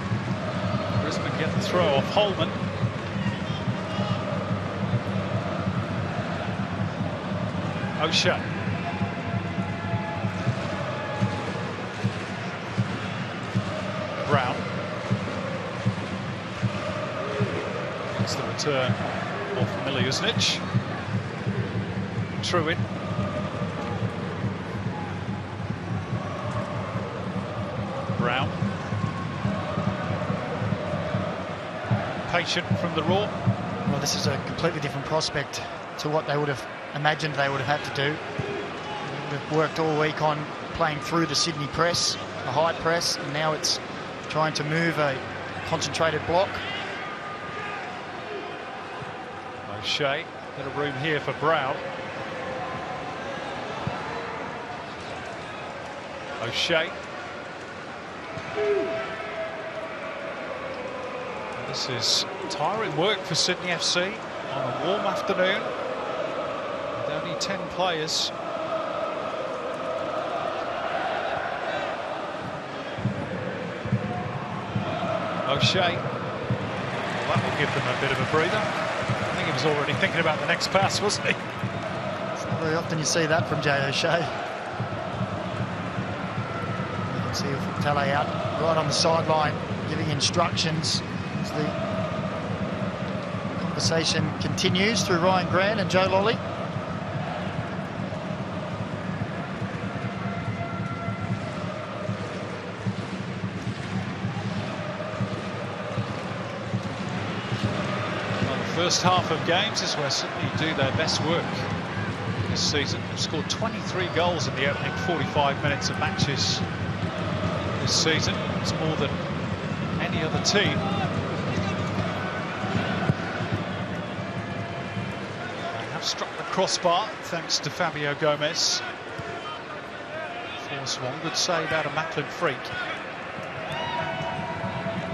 [SPEAKER 1] Brisbane get the throw off Holman. O'Shea. Brown. It's the return of Miljusnic. Truitt. Brown. Patient from the Raw.
[SPEAKER 2] Well, this is a completely different prospect to what they would have imagined they would have had to do. They would have worked all week on playing through the Sydney press, a high press, and now it's trying to move a concentrated block.
[SPEAKER 1] O'Shea, bit of room here for Brown. O'Shea. This is tiring work for Sydney FC on a warm afternoon with only 10 players. O'Shea. Well, that will give them a bit of a breather. I think he was already thinking about the next pass, wasn't he?
[SPEAKER 2] It's not very often you see that from Jay O'Shea. You can see Tele out right on the sideline giving instructions as the conversation continues through Ryan Grant and Joe Lolly.
[SPEAKER 1] First half of games is where Sydney do their best work this season. They've scored 23 goals in the opening 45 minutes of matches this season. It's more than any other team. They have struck the crossbar thanks to Fabio Gomez. Force one good save out of Macklin Freak.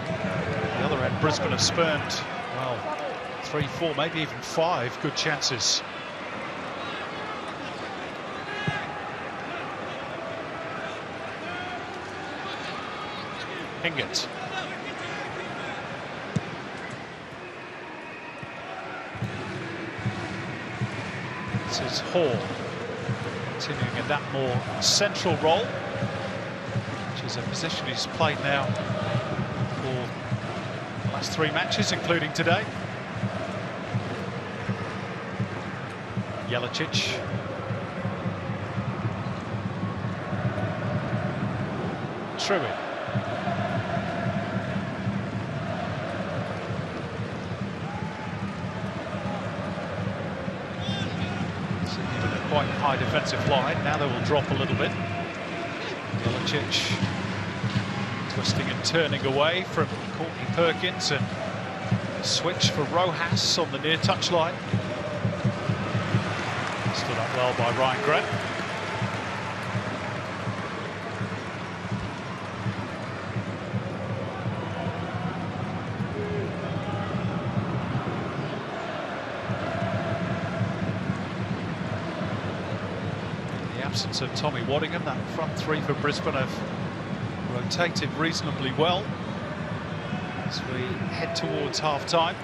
[SPEAKER 1] At the other end, Brisbane have spurned, well, 3, 4, maybe even 5 good chances. Hingett. This is Hall, continuing in that more central role, which is a position he's played now for the last 3 matches, including today. Jelicic. Truitt. Quite high defensive line. Now they will drop a little bit. Jelicic twisting and turning away from Courtney Perkins, and switch for Rojas on the near touch line. Stood up well by Ryan Grant. In the absence of Tommy Waddingham, that front 3 for Brisbane have rotated reasonably well as we head towards half-time.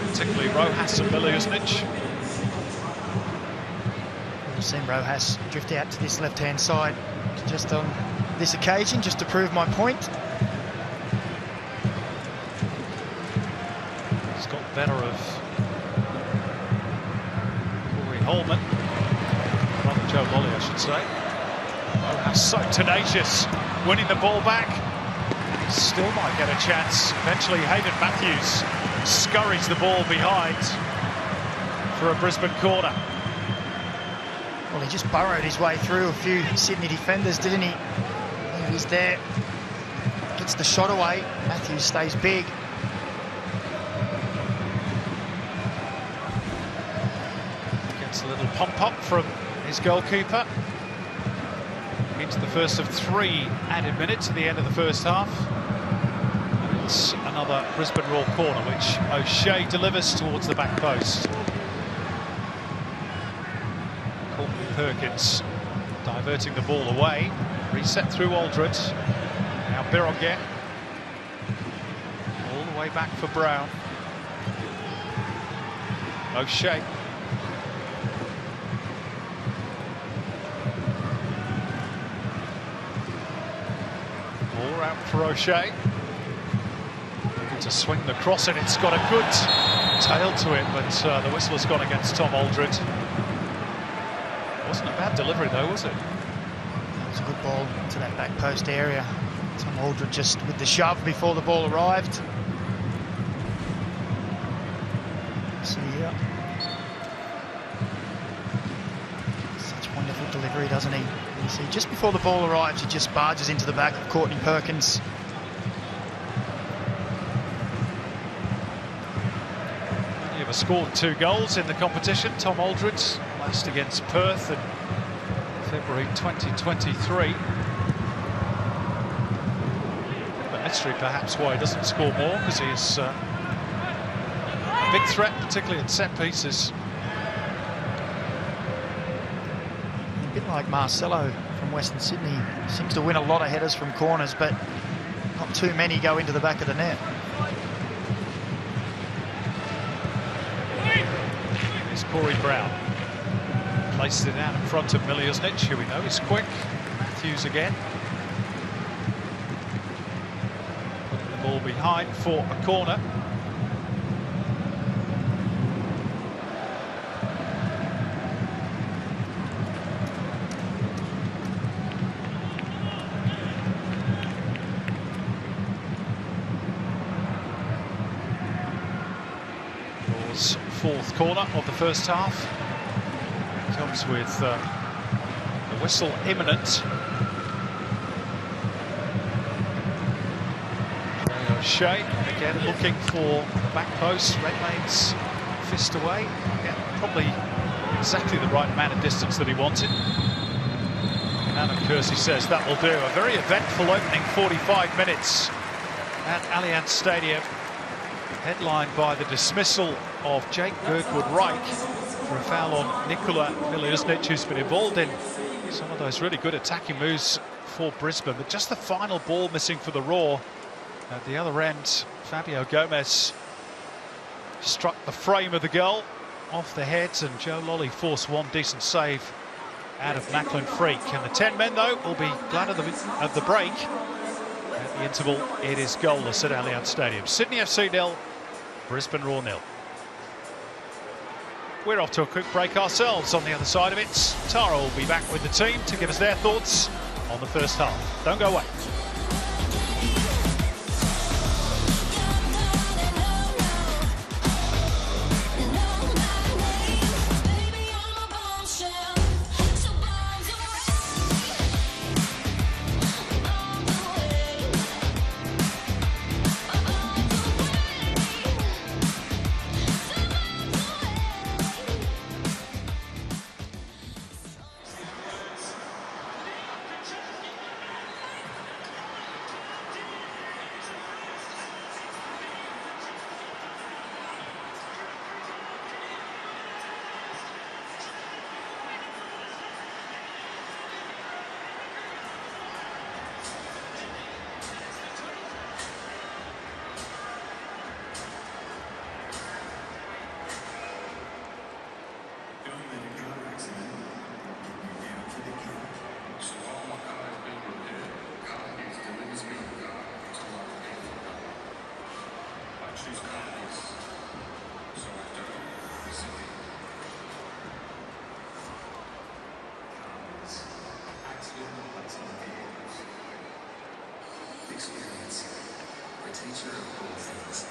[SPEAKER 1] Particularly Rojas and Miljusnic.
[SPEAKER 2] We've seen Rojas drift out to this left-hand side just on this occasion, just to prove my point.
[SPEAKER 1] He's got better of Corey Holman. Rather Joe Lolly, I should say. Oh, that's so tenacious, winning the ball back. He still might get a chance. Eventually, Hayden Matthews scurries the ball behind for a Brisbane corner.
[SPEAKER 2] Well, he just burrowed his way through a few Sydney defenders, didn't he? He's there, gets the shot away. Matthews stays big.
[SPEAKER 1] Gets a little pump-up from his goalkeeper. Into the first of 3 added minutes at the end of the first half. And it's another Brisbane Roar corner, which O'Shea delivers towards the back post. Perkins diverting the ball away, reset through Aldred. Now Biroguet all the way back for Brown. O'Shea. Ball out for O'Shea. Looking to swing the cross and it's got a good tail to it, but the whistle has gone against Tom Aldred. Wasn't a bad delivery though, was it?
[SPEAKER 2] That was a good ball to that back post area. Tom Aldred just with the shove before the ball arrived. So yeah, such wonderful delivery, doesn't he? You see, just before the ball arrives, he just barges into the back of Courtney Perkins.
[SPEAKER 1] He ever scored 2 goals in the competition. Tom Aldred, last against Perth in February 2023. But mystery perhaps why he doesn't score more, because he is a big threat, particularly at set pieces.
[SPEAKER 2] A bit like Marcelo from Western Sydney, seems to win a lot of headers from corners, but not too many go into the back of the net.
[SPEAKER 1] Here's Corey Brown. Places it out in front of Miliusnic, who we know is quick. Matthews again. Putting the ball behind for a corner. Ball's 4th corner of the first half. Comes with the whistle imminent. O'Shea again looking for the back post. Redmayne's fist away. Again, probably exactly the right amount of distance that he wanted. And of course he says that will do. A very eventful opening 45 minutes at Allianz Stadium, headlined by the dismissal of Jake Birkwood-Reich for a foul on Nikola Miliusnic, who's been involved in some of those really good attacking moves for Brisbane, but just the final ball missing for the Roar. At the other end, Fabio Gomez struck the frame of the goal off the head, and Joe Lolly forced one decent save out of Macklin Freak. And the 10 men, though, will be glad of the break. At the interval, it is goalless at Allianz Stadium. Sydney FC 0, Brisbane Roar 0. We're off to a quick break ourselves. On the other side of it, Tara will be back with the team to give us their thoughts on the first half. Don't go away.
[SPEAKER 4] experience. A teacher of all things.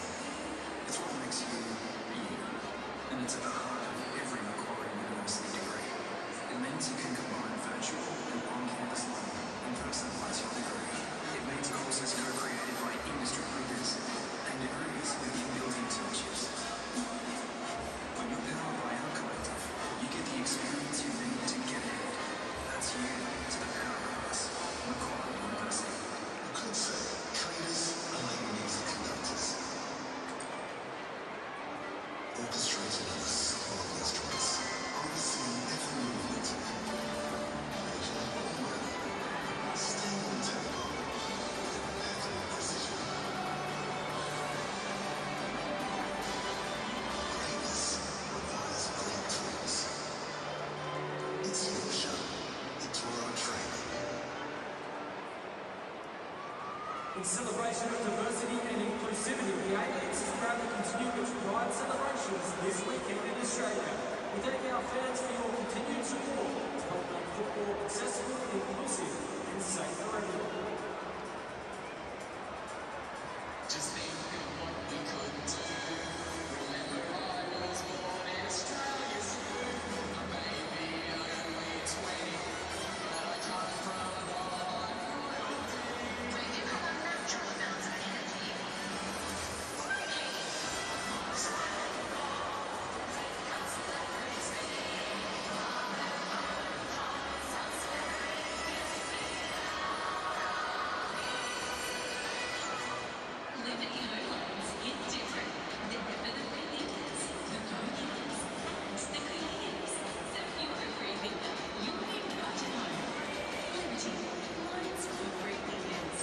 [SPEAKER 4] It's what makes you, you. And it's at the heart of every Macquarie University degree. It means you can combine virtual and on-campus learning and personalise your degree. It means courses co-created by industry leaders and degrees with inbuilt internships. When you're powered by our collective, you get the experience you need to get ahead. That's you to the power of us. Macquarie University.
[SPEAKER 5] You could say traders are like music conductors. Orchestrating the soul of instruments, overseeing every movement. Making order, staying on tempo, with perfect precision. Greatness requires great tools. It's your show. It's our training.
[SPEAKER 6] In celebration of diversity and inclusivity, the A-Leagues is proud to continue its Pride celebrations this weekend in Australia. We thank our fans for your continued support to help make football accessible, inclusive and safe for everyone.
[SPEAKER 7] Just think of what we could do. Remember I was born in Australia too. I may be only 20, but I come from borderline royalty. Where you have a natural amount of energy. Liberty Homelands, it's different. The evidently leaders, the go-getters, it's the creatives. So if you're a free thinker, you'll be right at home. Liberty, lines for free thinkers.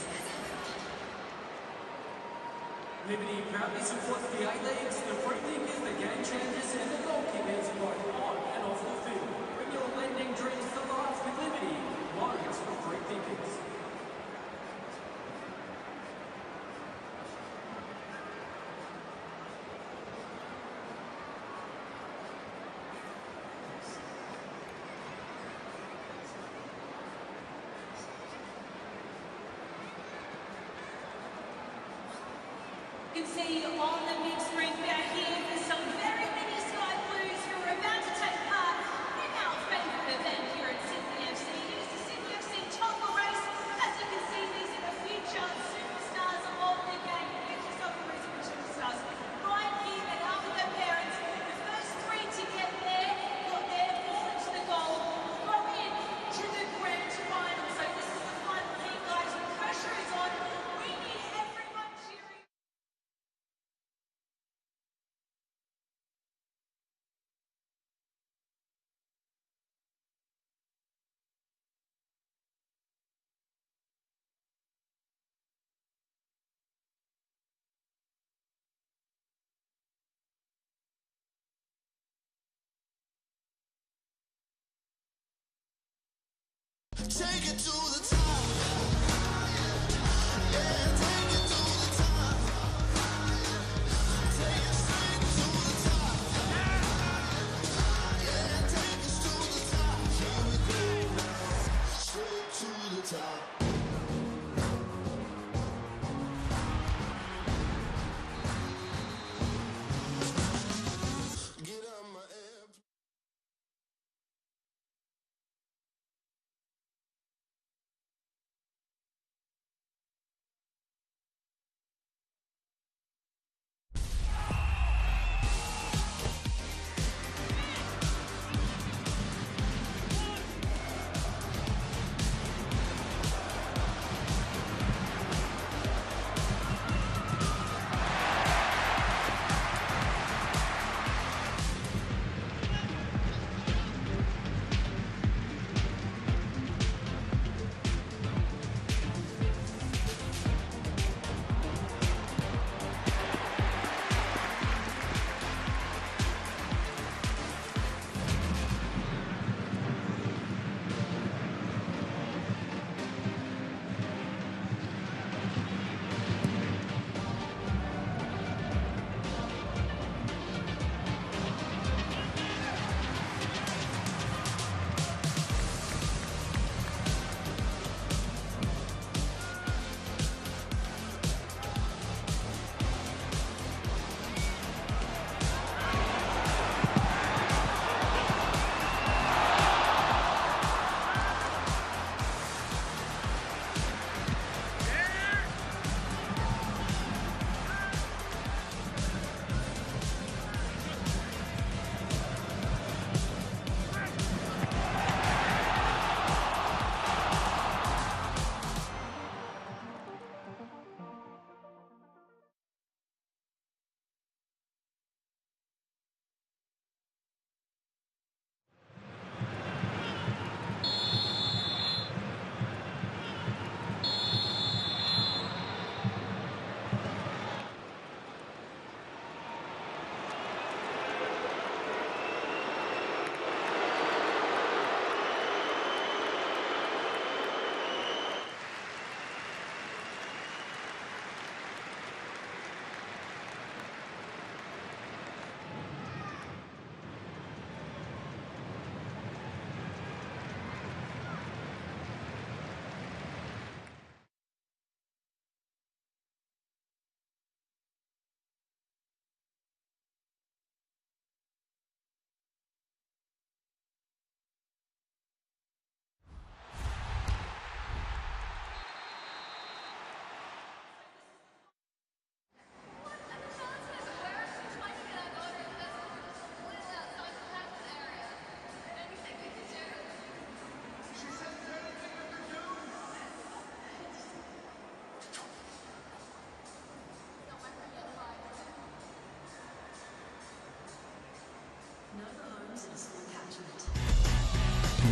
[SPEAKER 6] Liberty proudly supports the A-Leagues, the free thinkers, the game changers and the goalkeepers both on and off the field. Bring your lending dreams to life with Liberty. Loans for free thinkers.
[SPEAKER 8] You can see on the big screen back here there's some very many Sky Blues who are about to take part in our favourite event here at Sydney FC. It is the Sydney FC Toddler Race. As you can see, these are the future superstars of the game. Future soccer racing superstars. Right here, they are with their parents. The first three to get there, got their ball into the goal, go in to the grand final. So this is the final heat, guys. The pressure is on. We need everyone cheering.
[SPEAKER 5] Take it to the top. Yeah, take it to the top. Take it straight to the top. Yeah, take us to the top. Here we go. Straight to the top.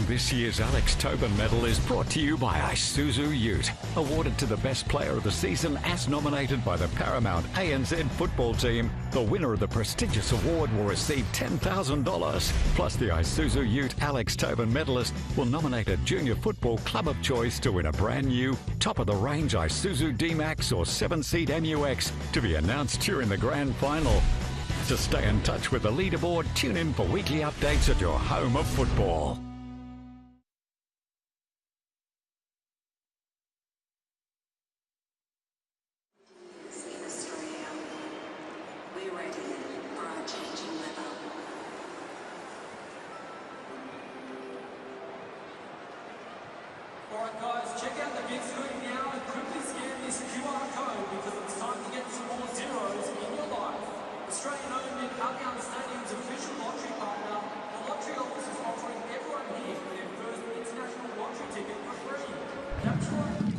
[SPEAKER 9] This year's Alex Tobin Medal is brought to you by Isuzu Ute, awarded to the best player of the season as nominated by the Paramount ANZ football team. The winner of the prestigious award will receive $10,000. Plus, the Isuzu Ute Alex Tobin medalist will nominate a junior football club of choice to win a brand new, top-of-the-range Isuzu D-Max or 7-seat MUX to be announced during the grand final. To stay in touch with the leaderboard, tune in for weekly updates at your home of football.
[SPEAKER 10] In Australia, we're ready for our changing weather.
[SPEAKER 6] Alright guys, check out the big screen now and quickly scan this QR code because it's time to get some more zeros in your life. Australian owned Allianz Stadium's official lottery partner, the lottery office is offering everyone here their first international lottery ticket for free. That's right.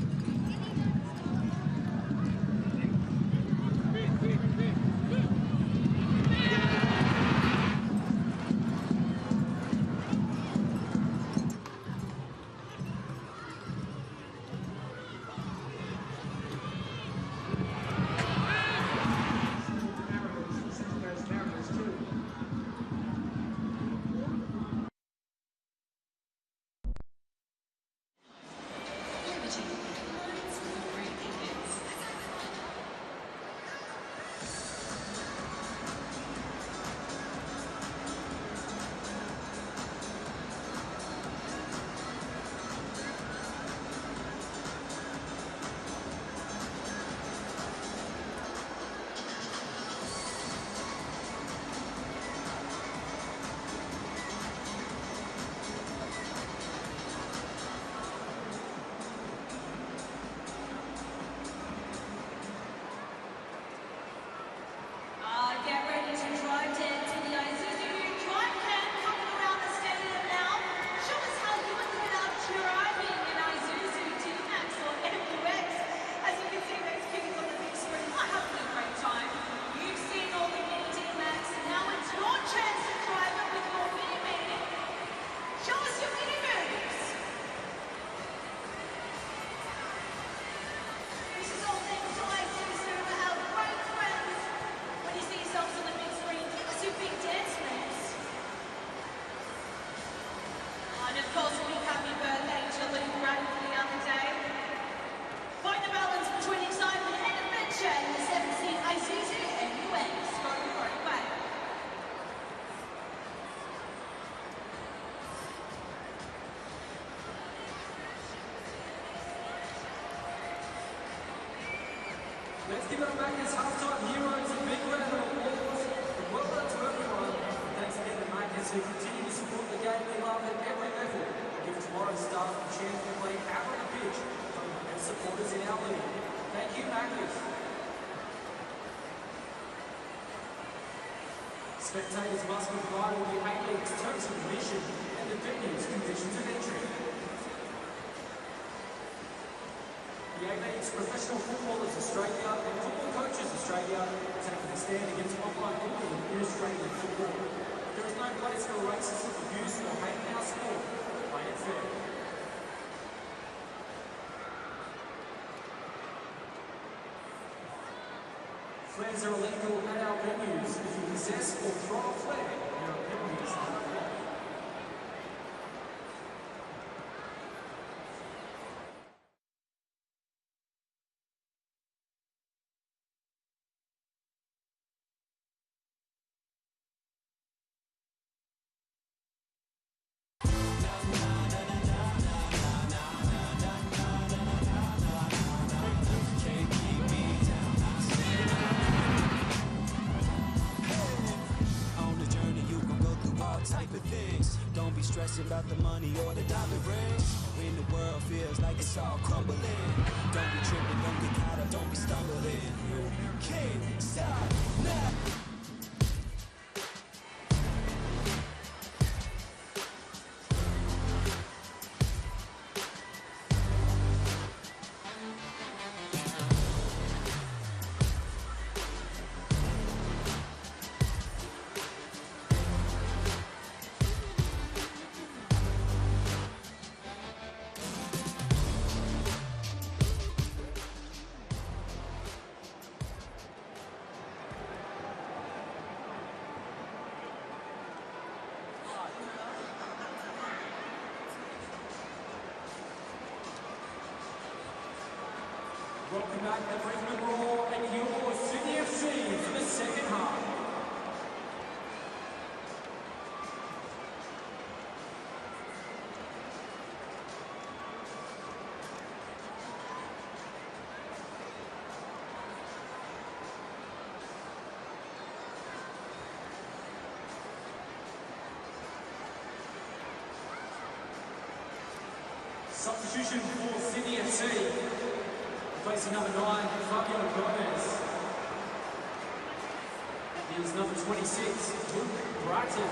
[SPEAKER 8] Get ready to drive down to the Isuzu Drive Camp coming around the stadium now. Show us how you would get out driving an Isuzu D-Max or MUX. As you can see, those kids on the big screen are having a great time. You've seen all the mini D-Max, and now it's your chance to drive it with your mini-me. Show us your mini-moves. This is all thanks to Isuzu, our great friends. When you see yourselves on the big screen, give us your big dance moves. And of course, a big happy birthday to little Brad for the other day. Find the balance between excitement and adventure in the 7-seat Isuzu MUX. Go the right way.
[SPEAKER 6] Let's give it back as halftime heroes and big round of applause. And well done to everyone. And thanks again to makers who continue to support the game they love at every level. Give tomorrow's start and chance to play out on the pitch from the best supporters in our league. Thank you, makers. Spectators must comply with the A-League's terms of admission and the venue's conditions of entry. The A-League's Professional Footballers Australia and Football Coaches Australia are taking a stand against online bullying in Australian football. There is no place for racism, abuse or hate in our sport. Play it fair. Flares are illegal at our venues. If you possess or throw a flare, there are penalties that apply.
[SPEAKER 11] Type of things. Don't be stressing about the money or the diamond rings. When the world feels like it's all crumbling, don't be tripping, don't get caught up, don't be stumbling. You can't stop now.
[SPEAKER 6] back the Brisbane Roar and your Sydney FC for the second half. Substitution for Sydney FC. Replacing number 9, Fabio Gomez. And he's number 26, Luke Bratton.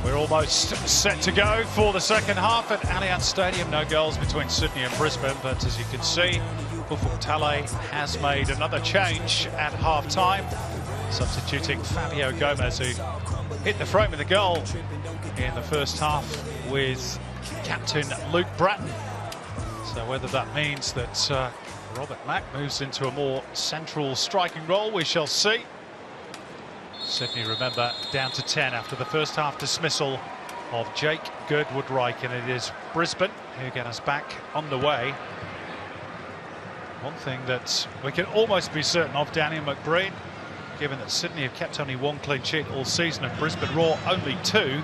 [SPEAKER 1] We're almost set to go for the second half at Allianz Stadium. No goals between Sydney and Brisbane, but as you can see, Tale has made another change at half-time, substituting Fabio Gomez, who hit the frame of the goal in the first half with captain Luke Bratton. So whether that means that Robert Mack moves into a more central striking role, we shall see. Sydney, remember, down to 10 after the first half dismissal of Jake Girdwood-Reich, and it is Brisbane who get us back underway. One thing that we can almost be certain of, Daniel McBreen, given that Sydney have kept only one clean sheet all season and Brisbane Roar only 2,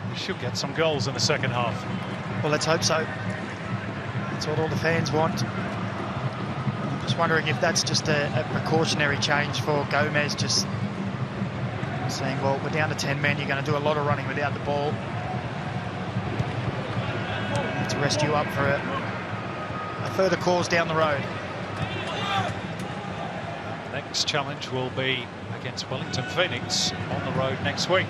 [SPEAKER 1] we should get some goals in the second half.
[SPEAKER 2] Well, let's hope so. That's what all the fans want. I'm just wondering if that's just a precautionary change for Gomez, just saying, well, we're down to 10 men, you're going to do a lot of running without the ball. To rest you up for a further cause down the road.
[SPEAKER 1] Next challenge will be against Wellington Phoenix on the road next week.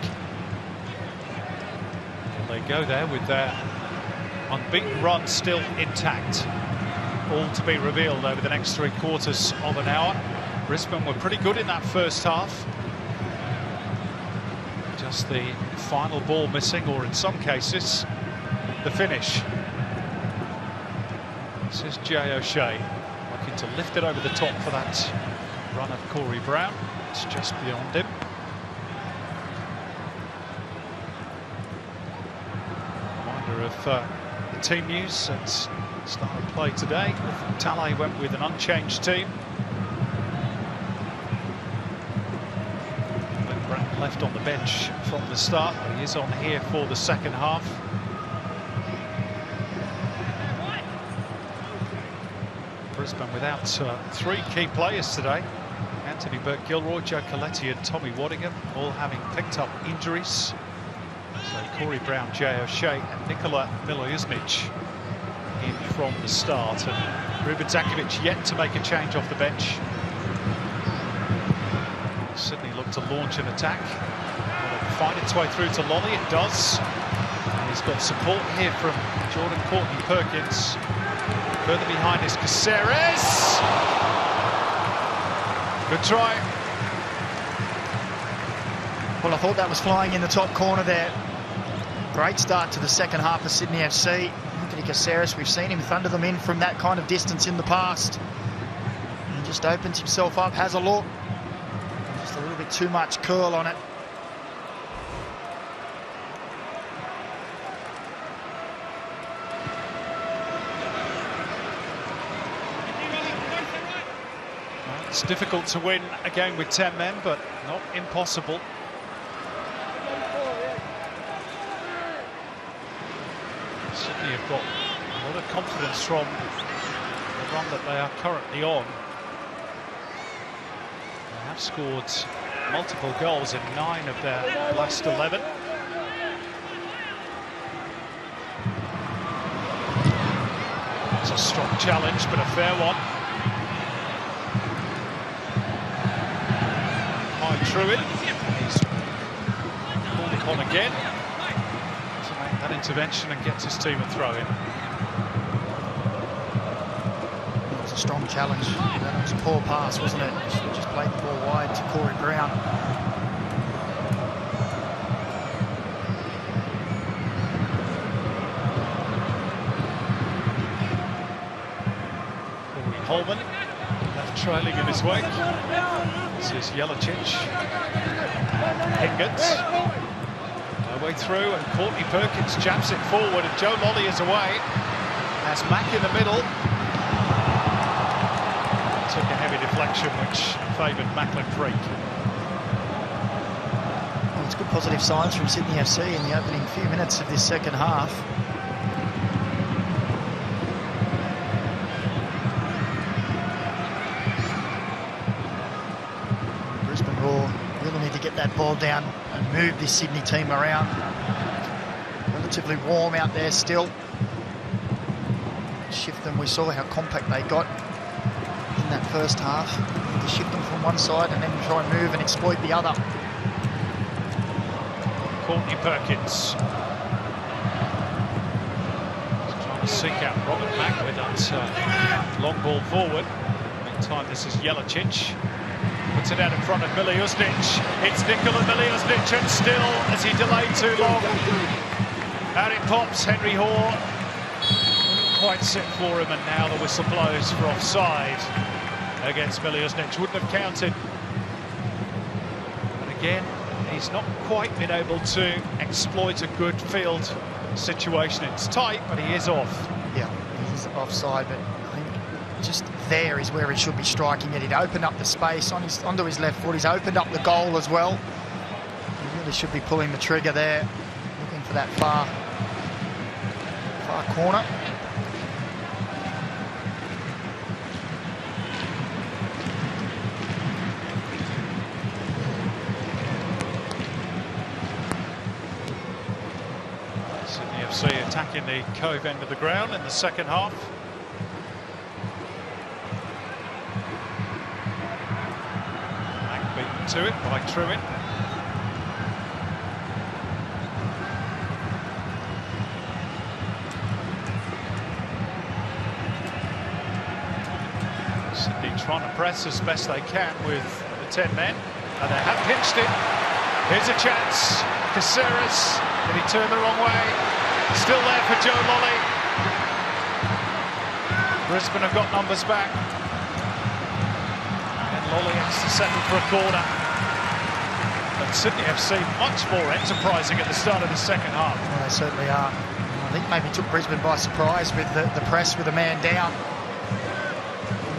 [SPEAKER 1] Will they go there with their unbeaten run still intact? All to be revealed over the next 3/4 of an hour. Brisbane were pretty good in that first half. Just the final ball missing, or in some cases, the finish. This is Jay O'Shea looking to lift it over the top for that run of Corey Brown. It's just beyond him. Reminder of the team news at start of play today. Tale went with an unchanged team. Brown left on the bench from the start, but he is on here for the second half. Brisbane without 3 key players today. Anthony Burke-Gilroy, Joe Coletti and Tommy Waddingham all having picked up injuries. So Corey Brown, Jay O'Shea and Nikola Milojevic in from the start. And Ruben Zakovic yet to make a change off the bench. Sydney look to launch an attack. Will it find its way through to Lolly? It does. And he's got support here from Jordan Courtney-Perkins. Further behind is Caceres. Good try.
[SPEAKER 2] Well, I thought that was flying in the top corner there. Great start to the second half of Sydney FC. Anthony Caceres, we've seen him thunder them in from that kind of distance in the past. He just opens himself up, has a look. Just a little bit too much curl on it.
[SPEAKER 1] It's difficult to win a game with 10 men, but not impossible. Sydney have got a lot of confidence from the run that they are currently on. They have scored multiple goals in 9 of their last 11. It's a strong challenge, but a fair one. Through it, he's pulled it on again to make that intervention and gets his team a throw-in.
[SPEAKER 2] It was a strong challenge. That was a poor pass, wasn't it? Just played the ball wide to Corey Brown.
[SPEAKER 1] Corey Holman, left trailing in this week. This is Jelicic. Hingett. No way through, and Courtney Perkins jabs it forward, and Joe Lolly is away. Has Mack in the middle. Took a heavy deflection which favoured Macklin Creek.
[SPEAKER 2] Well, it's good positive signs from Sydney FC in the opening few minutes of this second half. Brisbane Roar really need to get that ball down and move this Sydney team around. Relatively warm out there still. Shift them, we saw how compact they got in that first half. To shift them from one side and then try and move and exploit the other.
[SPEAKER 1] Courtney Perkins. He's trying to seek out Robert Mack with that long ball forward. Meantime, this is Jelicic. Puts it out in front of Miliusnic. It's Nikola Miliusnic, and still, as he delayed too long, out it pops. Henry Hoare wouldn't quite sit for him, and now the whistle blows for offside against Miliusnic. Wouldn't have counted. And again, he's not quite been able to exploit a good field situation. It's tight, but he is off.
[SPEAKER 2] Yeah, he's offside, but I think just there is where he should be striking it. He'd opened up the space onto his left foot. He's opened up the goal as well. He really should be pulling the trigger there, looking for that far corner.
[SPEAKER 1] Sydney FC attacking the Cove end of the ground in the second half. Mack beaten to it by Truin. Sydney trying to press as best they can with the 10 men, and they have pinched it. Here's a chance. Caceres, did he turn the wrong way? Still there for Joe Lolly. Brisbane have got numbers back. And Lolly has to settle for a corner. But Sydney FC much more enterprising at the start of the second half.
[SPEAKER 2] Well, they certainly are. I think maybe took Brisbane by surprise with the press with a man down.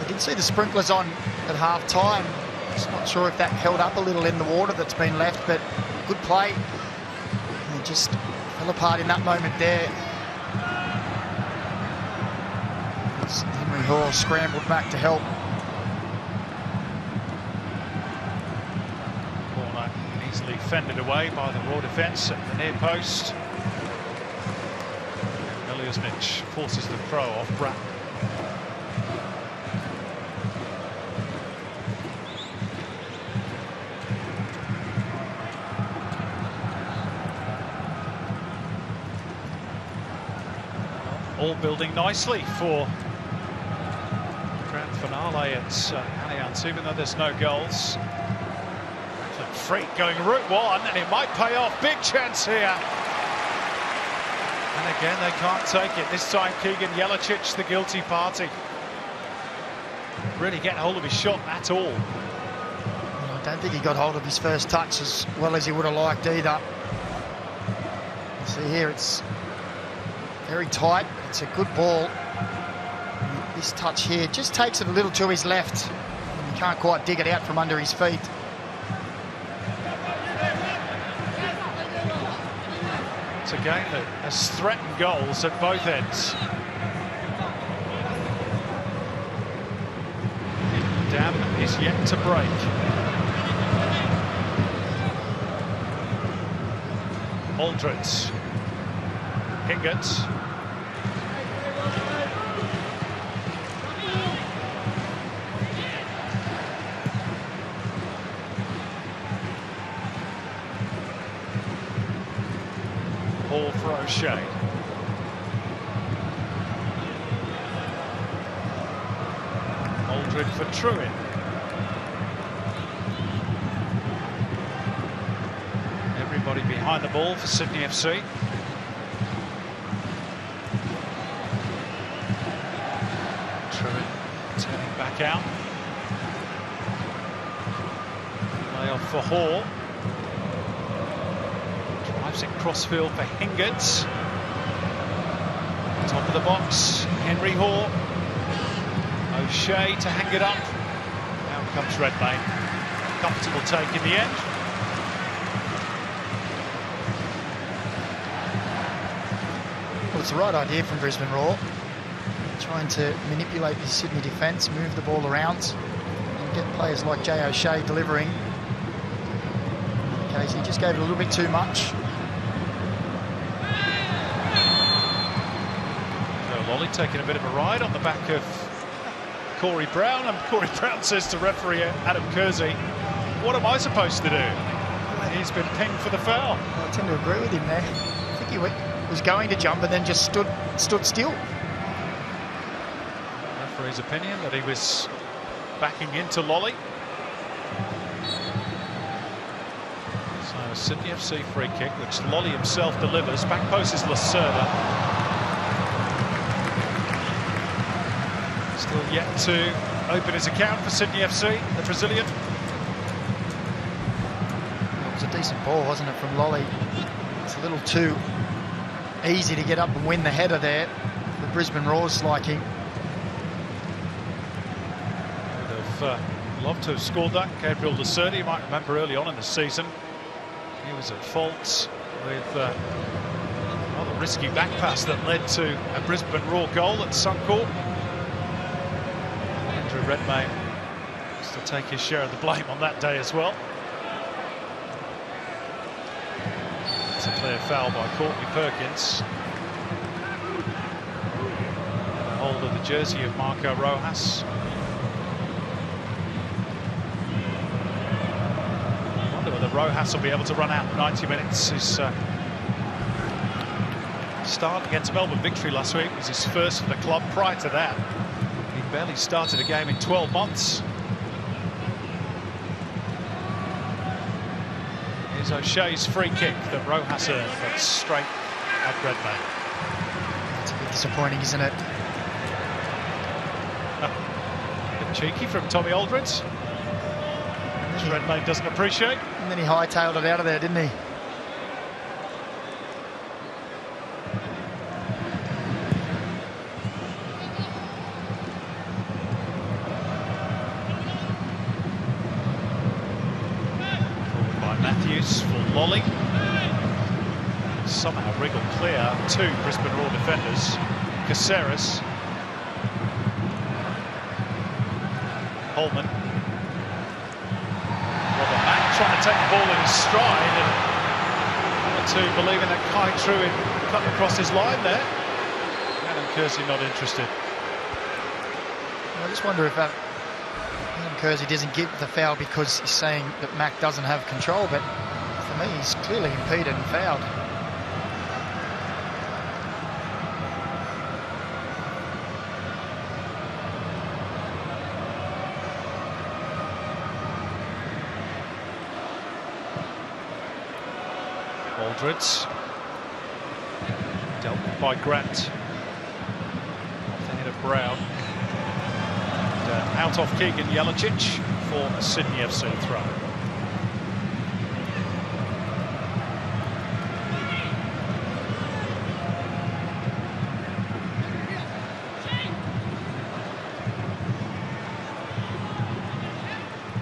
[SPEAKER 2] We did see the sprinklers on at half time. Just not sure if that held up a little in the water that's been left, but good play. It just fell apart in that moment there. As Henry Hoare scrambled back to help.
[SPEAKER 1] Corner easily fended away by the Raw defence at the near post. Miliusnic forces the throw off Bratton. All building nicely for the grand finale at Allianz, even though there's no goals. So Freak going route one, and it might pay off. Big chance here. And again, they can't take it. This time, Keegan Jelicic, the guilty party. Really getting hold of his shot at all.
[SPEAKER 2] Well, I don't think he got hold of his first touch as well as he would have liked either. You see here, it's very tight. It's a good ball. This touch here just takes it a little to his left. And he can't quite dig it out from under his feet.
[SPEAKER 1] It's a game that has threatened goals at both ends. The dam is yet to break. Aldred. Hingett. Ball for O'Shea. Aldred for Truin. Everybody behind the ball for Sydney FC. Truin turning back out. for Hall. Drives it crossfield for Hingerts. Top of the box, Henry Hall. O'Shea to hang it up. Now comes Redmayne. Comfortable take in the end.
[SPEAKER 2] Well, it's the right idea from Brisbane Roar. Trying to manipulate the Sydney defence, move the ball around, and get players like Jay O'Shea delivering. Casey just gave it a little bit too much.
[SPEAKER 1] Lolly taking a bit of a ride on the back of Corey Brown, and Corey Brown says to referee Adam Kersey, "What am I supposed to do?" He's been pinged for the foul.
[SPEAKER 2] I tend to agree with him there. I think he was going to jump and then just stood still.
[SPEAKER 1] Referee's opinion that he was backing into Lolly. So a Sydney FC free kick, which Lolly himself delivers. Back post is Lacerda. Still yet to open his account for Sydney FC, the Brazilian.
[SPEAKER 2] It was a decent ball, wasn't it, from Lolly? It's a little too easy to get up and win the header there for Brisbane Roar's liking.
[SPEAKER 1] Would have loved to have scored that. Gabriel Lacerda, you might remember early on in the season, he was at fault with a rather risky back pass that led to a Brisbane Roar goal at Suncorp. Redmayne has to take his share of the blame on that day as well. It's a clear foul by Courtney Perkins. A hold of the jersey of Marco Rojas. I wonder whether Rojas will be able to run out 90 minutes. His start against Melbourne Victory last week was his first for the club. Prior to that, barely started a game in 12 months. Here's O'Shea's free kick that Rojas earned, but straight at Redmayne.
[SPEAKER 2] It's a bit disappointing, isn't it?
[SPEAKER 1] A bit cheeky from Tommy Aldridge, which Redmayne doesn't appreciate.
[SPEAKER 2] And then he hightailed it out of there, didn't he?
[SPEAKER 1] For Lolly, somehow wriggled clear two Brisbane Roar defenders. Caceres, Holman, Robert Mack trying to take the ball in his stride, and one or two believing that Kai Truin cut across his line there. Adam Kersey not interested.
[SPEAKER 2] I just wonder if Adam Kersey doesn't give the foul because he's saying that Mack doesn't have control, but for me he's clearly impeded and fouled.
[SPEAKER 1] Aldridge dealt with by Grant off the head of Brown. Out off Keegan Jelicic for a Sydney FC throw.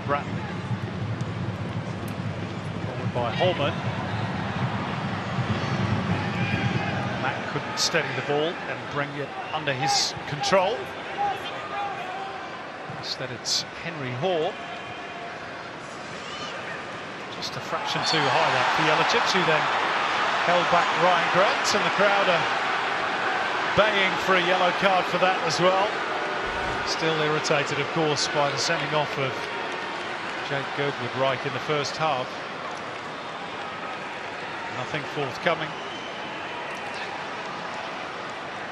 [SPEAKER 1] Bratton forward by Holman. Mack couldn't steady the ball and bring it under his control. Instead it's Henry Hall. Just a fraction too high that for Jelicic, who then held back Ryan Grant, and the crowd are baying for a yellow card for that as well. Still irritated, of course, by the sending off of Jake Girdwood-Reich in the first half. Nothing forthcoming.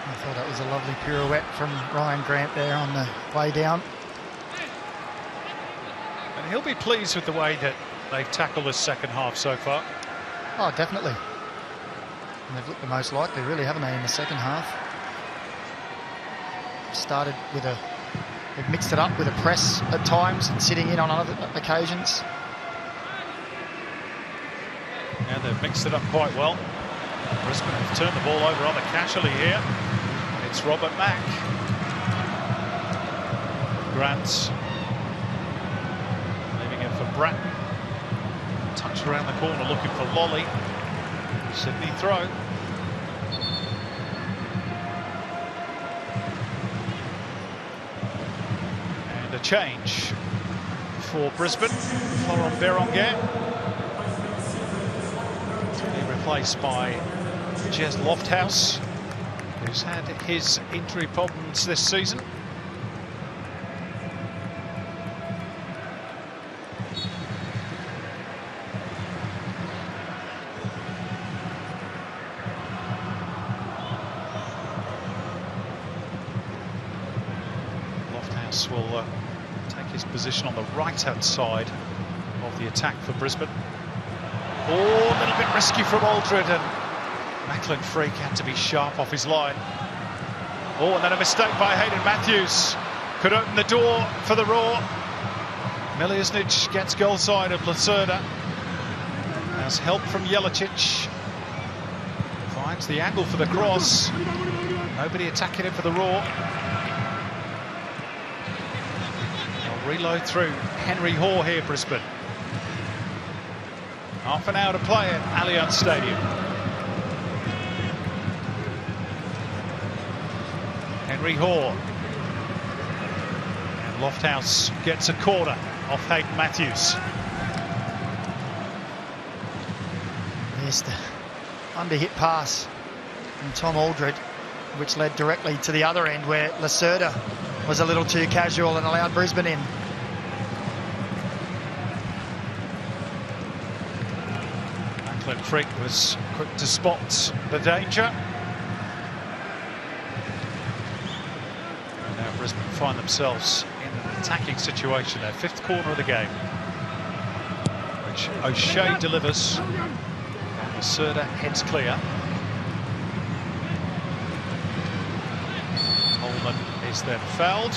[SPEAKER 2] I thought that was a lovely pirouette from Ryan Grant there on the way down.
[SPEAKER 1] And he'll be pleased with the way that they've tackled this second half so far.
[SPEAKER 2] Oh, definitely. And they've looked the most likely, really, haven't they, in the second half? Started with they've mixed it up with a press at times and sitting in on other occasions.
[SPEAKER 1] they've mixed it up quite well. Brisbane have turned the ball over rather casually here. It's Robert Mack. Grant leaving it for Bratton. Touch around the corner looking for Lolly. Sydney throw. And a change for Brisbane. Florent Berenguer to be replaced by Jez Lofthouse, who's had his injury problems this season. Lofthouse will take his position on the right-hand side of the attack for Brisbane. Oh, a little bit risky from Aldred, and Macklin Freak had to be sharp off his line. Oh, and then a mistake by Hayden Matthews could open the door for the Raw. Miljasnic gets goal side of Lacerda. Has help from Jelicic. Finds the angle for the cross. Nobody attacking it for the Raw. They'll reload through. Henry Hoare here, Brisbane. Half an hour to play at Allianz Stadium. Henry Hoare. And Lofthouse gets a corner off Hayden Matthews.
[SPEAKER 2] Yes, the under-hit pass from Tom Aldred, which led directly to the other end where Lacerda was a little too casual and allowed Brisbane in.
[SPEAKER 1] Macklin Frick was quick to spot the danger. And now Brisbane find themselves in an attacking situation, their fifth corner of the game, which O'Shea delivers. And Lacerda heads clear. Holman is then fouled.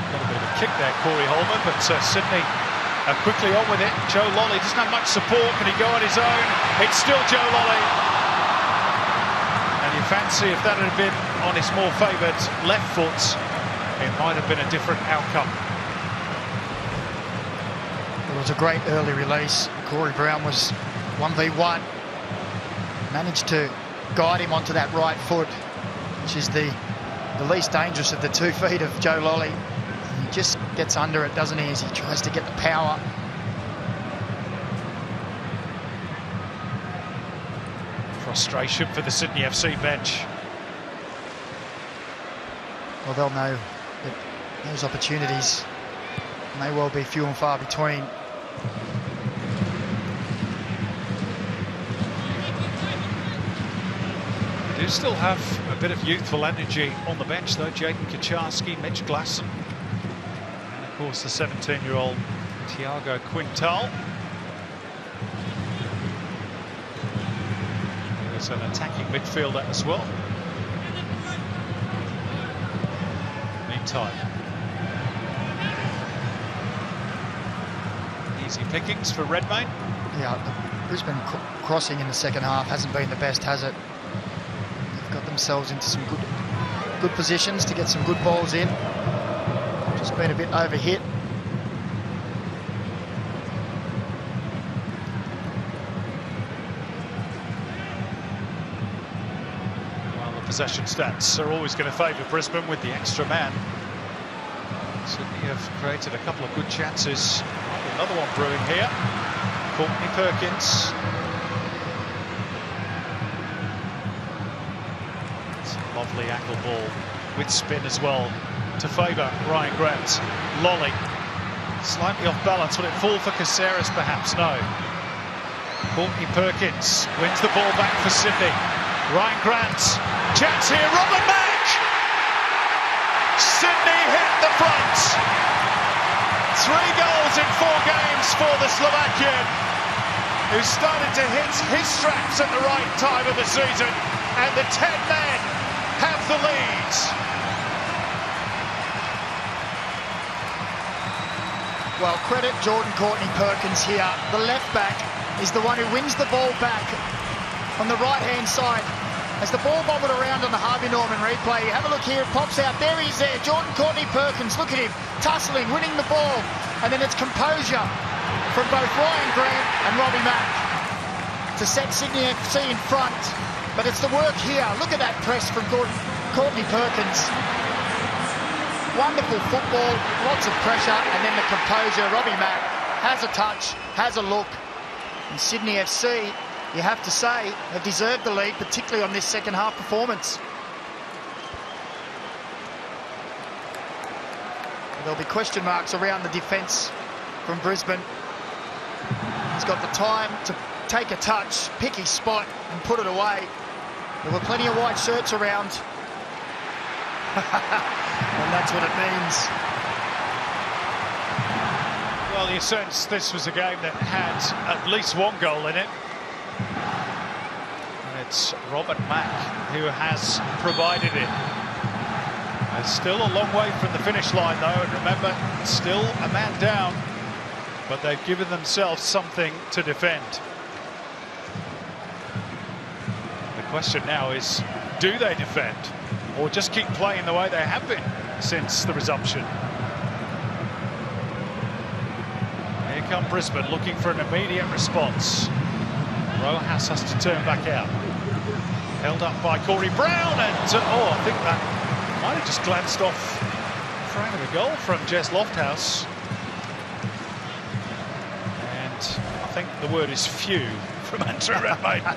[SPEAKER 1] Got a bit of a kick there, Corey Holman, but Sydney are quickly on with it. Joe Lolly doesn't have much support. Can he go on his own? It's still Joe Lolly. And you fancy if that had been on his more favoured left foot, it might have been a different outcome.
[SPEAKER 2] It was a great early release. Corey Brown was 1v1. Managed to guide him onto that right foot, which is the least dangerous of the 2 feet of Joe Lolly. He just gets under it, doesn't he, as he tries to get the power.
[SPEAKER 1] Frustration for the Sydney FC bench.
[SPEAKER 2] Well, they'll know that those opportunities may well be few and far between.
[SPEAKER 1] They do still have a bit of youthful energy on the bench, though. Jaden Kucharski, Mitch Glasson, and of course the 17-year-old Tiago Quintal. There's an attacking midfielder as well. Meantime, easy pickings for Redmayne.
[SPEAKER 2] Yeah, the Brisbane crossing in the second half hasn't been the best, has it? They've got themselves into some good positions to get some good balls in. Just been a bit overhit.
[SPEAKER 1] Well, the possession stats are always going to favour Brisbane with the extra man. Sydney have created a couple of good chances. Another one brewing here. Courtney Perkins. It's a lovely angle ball with spin as well to favour Ryan Grant. Lolly slightly off balance. Will it fall for Caceres perhaps? No. Courtney Perkins wins the ball back for Sydney. Ryan Grant, chance here, Robert Mack! Sydney hit the front. 3 goals in 4 games for the Slovakian, who started to hit his straps at the right time of the season, and the 10 men have the lead.
[SPEAKER 2] Well, credit Jordan Courtney-Perkins here. The left back is the one who wins the ball back on the right-hand side. As the ball bobbled around on the Harvey Norman replay, have a look here, it pops out, there he is there, Jordan Courtney-Perkins, look at him, tussling, winning the ball, and then it's composure from both Ryan Grant and Robbie Mack to set Sydney FC in front, but it's the work here, look at that press from Courtney-Perkins. Wonderful football, lots of pressure, and then the composure. Robbie Mack has a touch, has a look, and Sydney FC, you have to say, have deserved the lead, particularly on this second half performance. There'll be question marks around the defence from Brisbane. He's got the time to take a touch, pick his spot and put it away. There were plenty of white shirts around. And that's what it means.
[SPEAKER 1] Well, you sense this was a game that had at least one goal in it. And it's Robert Mack who has provided it. It's still a long way from the finish line, though, and remember, still a man down, but they've given themselves something to defend. The question now is, do they defend, or just keep playing the way they have been since the resumption? Here come Brisbane looking for an immediate response. Rojas has to turn back out. Held up by Corey Brown, and I think that might have just glanced off frame of the goal from Jess Lofthouse. And I think the word is few from Andrew Redmayne.
[SPEAKER 2] Well,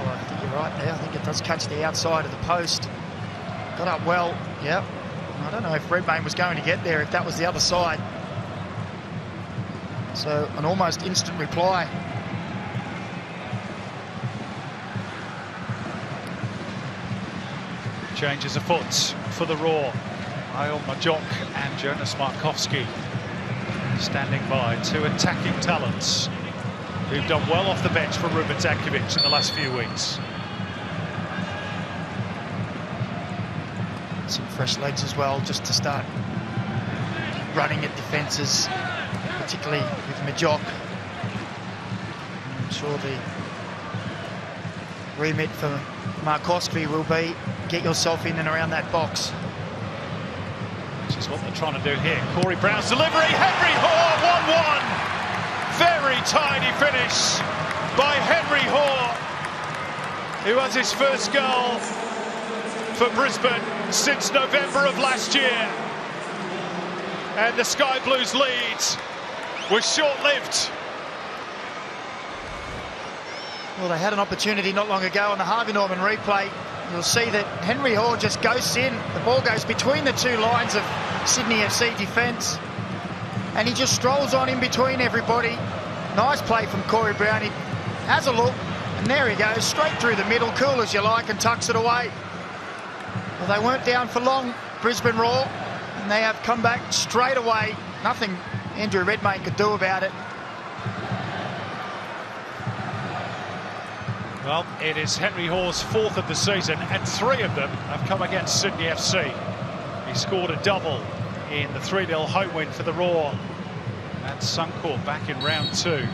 [SPEAKER 2] I think you're right there. I think it does catch the outside of the post. Got up well, yeah. I don't know if Redmayne was going to get there if that was the other side. So an almost instant reply.
[SPEAKER 1] Changes afoot for the Raw. Ayol Majok and Jonas Markowski standing by, two attacking talents who've done well off the bench for Ruben Zankovic in the last few weeks.
[SPEAKER 2] Some fresh legs as well, just to start running at defences, particularly with Majok. I'm sure the remit for Markowski will be get yourself in and around that box.
[SPEAKER 1] Which is what they're trying to do here. Corey Brown's delivery, Henry Hoare, 1-1. Very tidy finish by Henry Hoare, who has his first goal for Brisbane since November of last year. And the Sky Blues lead was short-lived.
[SPEAKER 2] Well, they had an opportunity not long ago on the Harvey Norman replay. You'll see that Henry Hoare just ghosts in. The ball goes between the two lines of Sydney FC defence, and he just strolls on in between everybody. Nice play from Corey Brown. He has a look, and there he goes, straight through the middle, cool as you like, and tucks it away. Well, they weren't down for long, Brisbane Roar, and they have come back straight away. Nothing Andrew Redmayne could do about it.
[SPEAKER 1] Well, it is Henry Hoare's fourth of the season, and three of them have come against Sydney FC. He scored a double in the 3-0 home win for the Raw at Suncorp back in round 2. And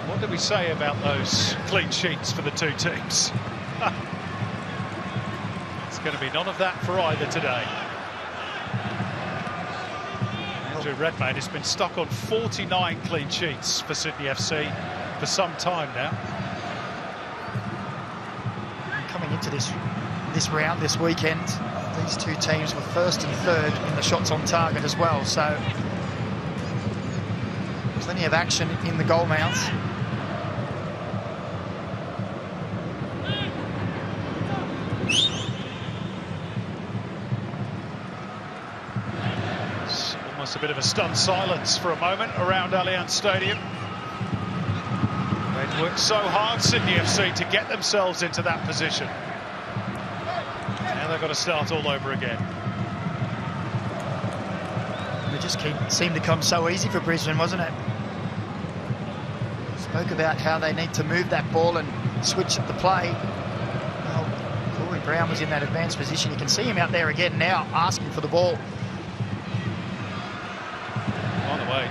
[SPEAKER 1] what did we say about those clean sheets for the two teams? It's going to be none of that for either today. Andrew Redmayne has been stuck on 49 clean sheets for Sydney FC for some time now.
[SPEAKER 2] And coming into this round, this weekend, these two teams were first and third in the shots on target as well, so plenty of action in the goal mouths.
[SPEAKER 1] It's almost a bit of a stunned silence for a moment around Allianz Stadium. They've worked so hard, Sydney FC, to get themselves into that position. Now they've got to start all over again.
[SPEAKER 2] It just seemed to come so easy for Brisbane, wasn't it? Spoke about how they need to move that ball and switch the play. Well, Corey Brown was in that advanced position. You can see him out there again now, asking for the ball.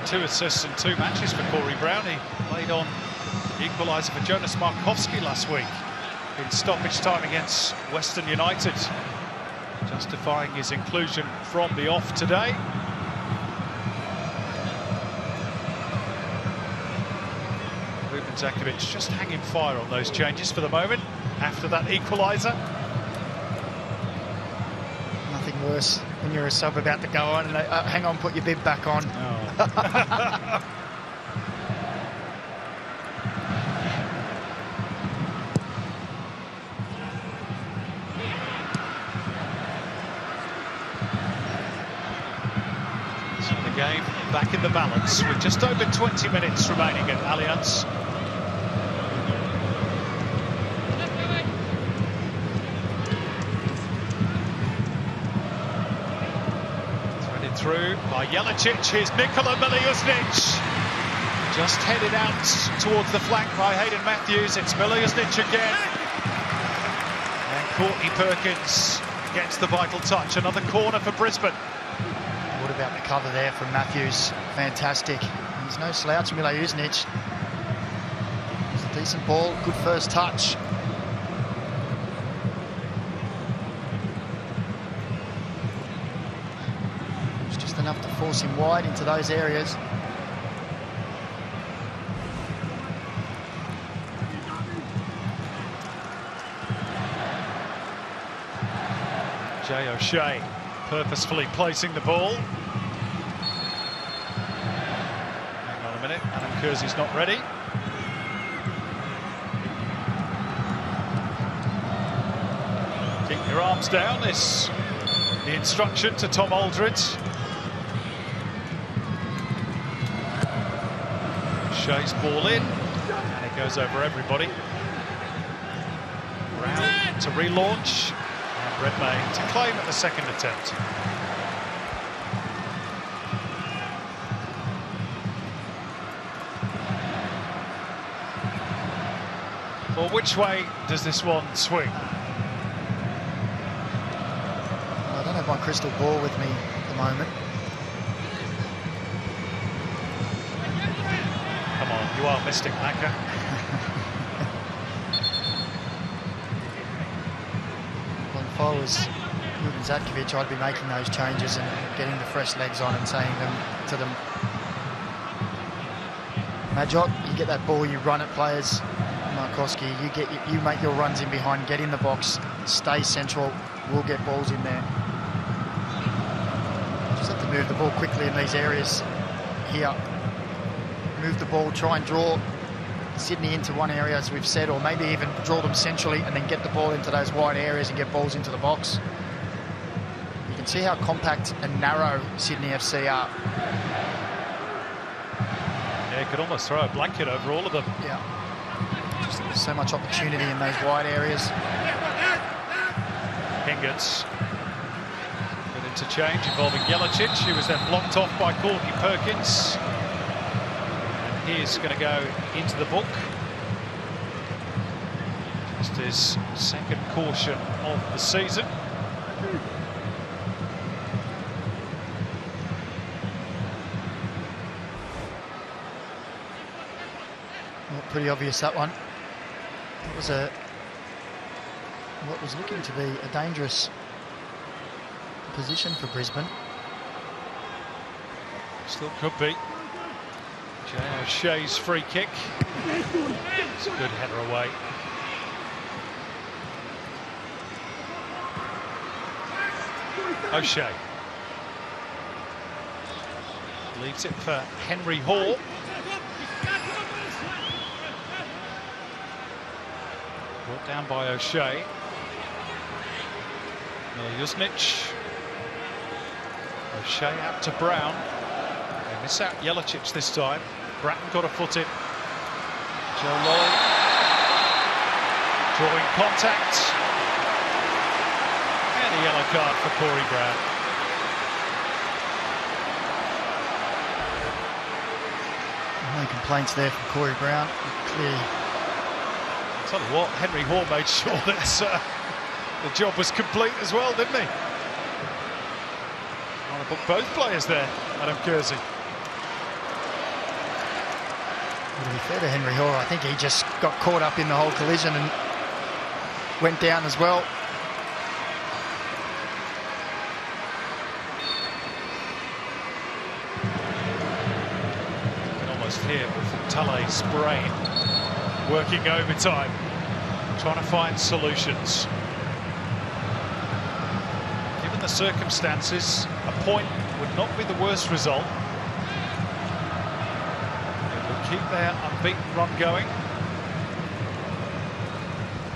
[SPEAKER 1] Shea, 2 assists and 2 matches for Corey Brown. He played on the equaliser for Jonas Markowski last week in stoppage time against Western United, justifying his inclusion from the off today. Ruben Zakovic just hanging fire on those changes for the moment after that equaliser.
[SPEAKER 2] Nothing worse when you're a sub about to go on and hang on, put your bib back on.
[SPEAKER 1] Oh. So the game back in the balance with just over 20 minutes remaining at Allianz. Through by Jelicic. Here's Nikola Miljusnic. Just headed out towards the flank by Hayden Matthews. It's Miljusnic again. And Courtney Perkins gets the vital touch. Another corner for Brisbane.
[SPEAKER 2] What about the cover there from Matthews? Fantastic. He's no slouch, Miljusnic. It's a decent ball, good first touch. Enough to force him wide into those areas.
[SPEAKER 1] Jay O'Shea purposefully placing the ball. Hang on a minute, Adam Kersey's not ready. Keep your arms down. This the instruction to Tom Aldridge. Shea's ball in, and it goes over everybody. Brown to relaunch, and Redmayne to claim at the second attempt. Well, which way does this one swing?
[SPEAKER 2] I don't have my crystal ball with me at the moment.
[SPEAKER 1] You are Mystic Macca.
[SPEAKER 2] Well, if I was Ruben Zakovic, I'd be making those changes and getting the fresh legs on and saying to them, Majot, you get that ball, you run it, players. Markowski, you make your runs in behind, get in the box, stay central, we'll get balls in there. Just have to move the ball quickly in these areas here. Move the ball, try and draw Sydney into one area, as we've said, or maybe even draw them centrally and then get the ball into those wide areas and get balls into the box. You can see how compact and narrow Sydney FC are.
[SPEAKER 1] Yeah, you could almost throw a blanket over all of them.
[SPEAKER 2] Yeah. Just so much opportunity in those wide areas.
[SPEAKER 1] Hingerts. Good interchange involving Jelicic. He was then blocked off by Courtney Perkins. He's going to go into the book. Just his second caution of the season.
[SPEAKER 2] Well, pretty obvious, that one. It was what was looking to be a dangerous position for Brisbane.
[SPEAKER 1] Still could be. Jay O'Shea's free kick. It's a good header away. O'Shea. Leaves it for Henry Hall. Brought down by O'Shea. Miljusnic. O'Shea out to Brown. They miss out Jelicic this time. Bratton got a foot in. Joe Lolly drawing contact. And a yellow card for Corey Brown.
[SPEAKER 2] No complaints there from Corey Brown. Clearly.
[SPEAKER 1] I'll tell you what, Henry Hall made sure that the job was complete as well, didn't he? Want to book both players there, Adam Kersey.
[SPEAKER 2] To be fair to Henry Hall, I think he just got caught up in the whole collision and went down as well.
[SPEAKER 1] You can almost hear Tale's brain working overtime, trying to find solutions. Given the circumstances, a point would not be the worst result. Keep their unbeaten run going.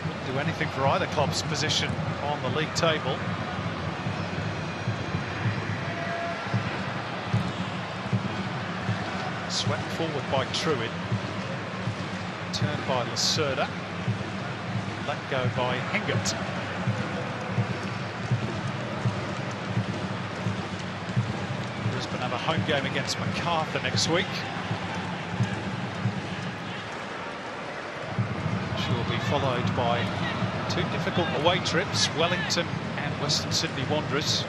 [SPEAKER 1] Wouldn't do anything for either club's position on the league table. Swept forward by Truid. Turned by Lacerda. Let go by Hingert. Brisbane have a home game against Macarthur next week. Will be followed by two difficult away trips, Wellington and Western Sydney Wanderers.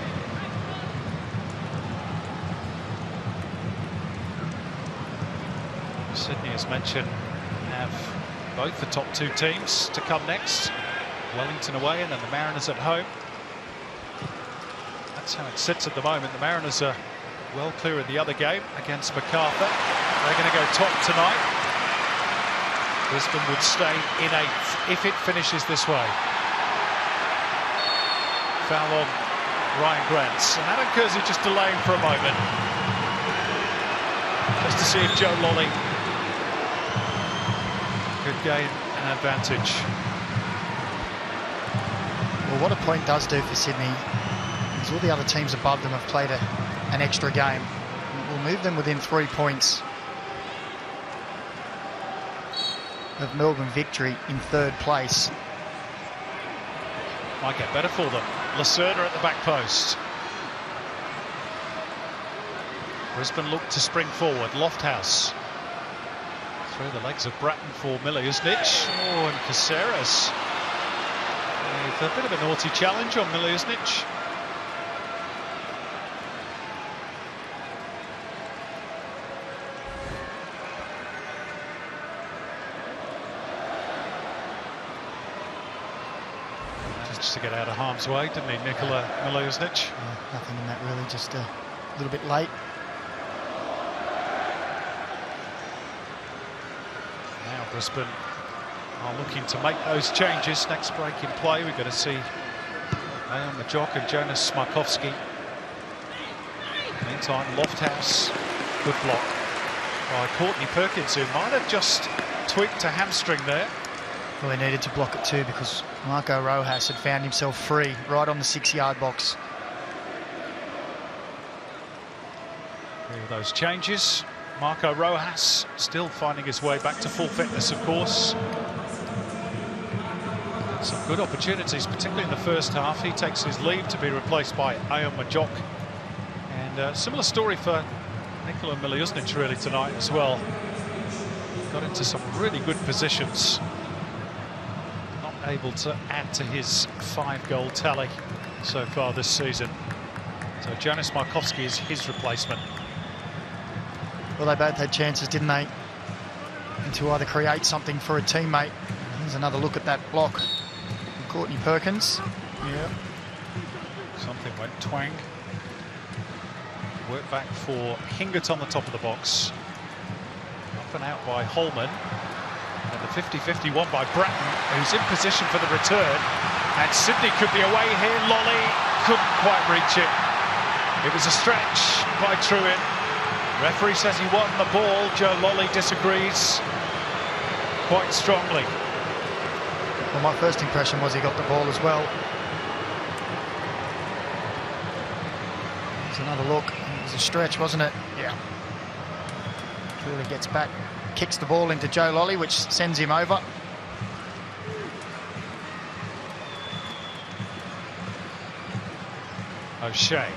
[SPEAKER 1] Sydney, as mentioned, have both the top two teams to come next. Wellington away and then the Mariners at home. That's how it sits at the moment. The Mariners are well clear of the other game against Macarthur. They're going to go top tonight. Brisbane would stay in 8th if it finishes this way. Foul on Ryan Grants, and Adam Kersey just delaying for a moment, just to see if Joe Lolly could gain an advantage.
[SPEAKER 2] Well, what a point does do for Sydney is all the other teams above them have played an extra game. It will move them within 3 points of Melbourne Victory in 3rd place.
[SPEAKER 1] Might get better for them. Lacerda at the back post. Brisbane look to spring forward. Lofthouse through the legs of Bratton for Miliusnic. Oh, and Caceres with a bit of a naughty challenge on Miliusnic. To get out of harm's way, didn't he, Nikola Miliusnic?
[SPEAKER 2] Nothing in that really, just a little bit late.
[SPEAKER 1] Now Brisbane are looking to make those changes. Next break in play, we're going to see Leon Majok and Jonas Markowski. Meantime, Lofthouse, good block by Courtney Perkins, who might have just tweaked a hamstring there.
[SPEAKER 2] Well, they needed to block it too because Marco Rojas had found himself free right on the 6-yard box.
[SPEAKER 1] With those changes, Marco Rojas still finding his way back to full fitness, of course. Some good opportunities, particularly in the first half. He takes his leave to be replaced by Ayon Majok. And a similar story for Nikola Miliusnic really tonight as well. Got into some really good positions. Able to add to his 5-goal tally so far this season. So Jonas Markowski is his replacement.
[SPEAKER 2] Well, they both had chances, didn't they? And to either create something for a teammate. Here's another look at that block from Courtney Perkins.
[SPEAKER 1] Yeah. Something went twang. Work back for Hingert on the top of the box. Up and out by Holman. And the 50-50 one by Bratton, who's in position for the return. And Sydney could be away here. Lolly couldn't quite reach it. It was a stretch by Truitt. Referee says he won the ball. Joe Lolly disagrees quite strongly.
[SPEAKER 2] Well, my first impression was he got the ball as well. There's another look. It was a stretch, wasn't it? Yeah. Truitt gets back. Kicks the ball into Joe Lolly, which sends him over.
[SPEAKER 1] O'Shea.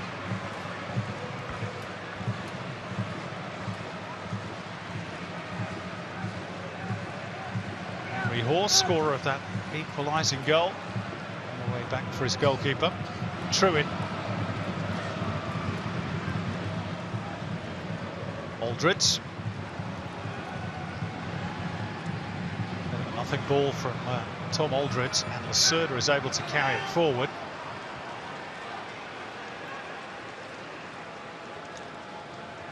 [SPEAKER 1] Henry Hall, scorer of that equalising goal. On the way back for his goalkeeper. Truitt. Aldridge. nothing ball from Tom Aldred, and Lacerda is able to carry it forward.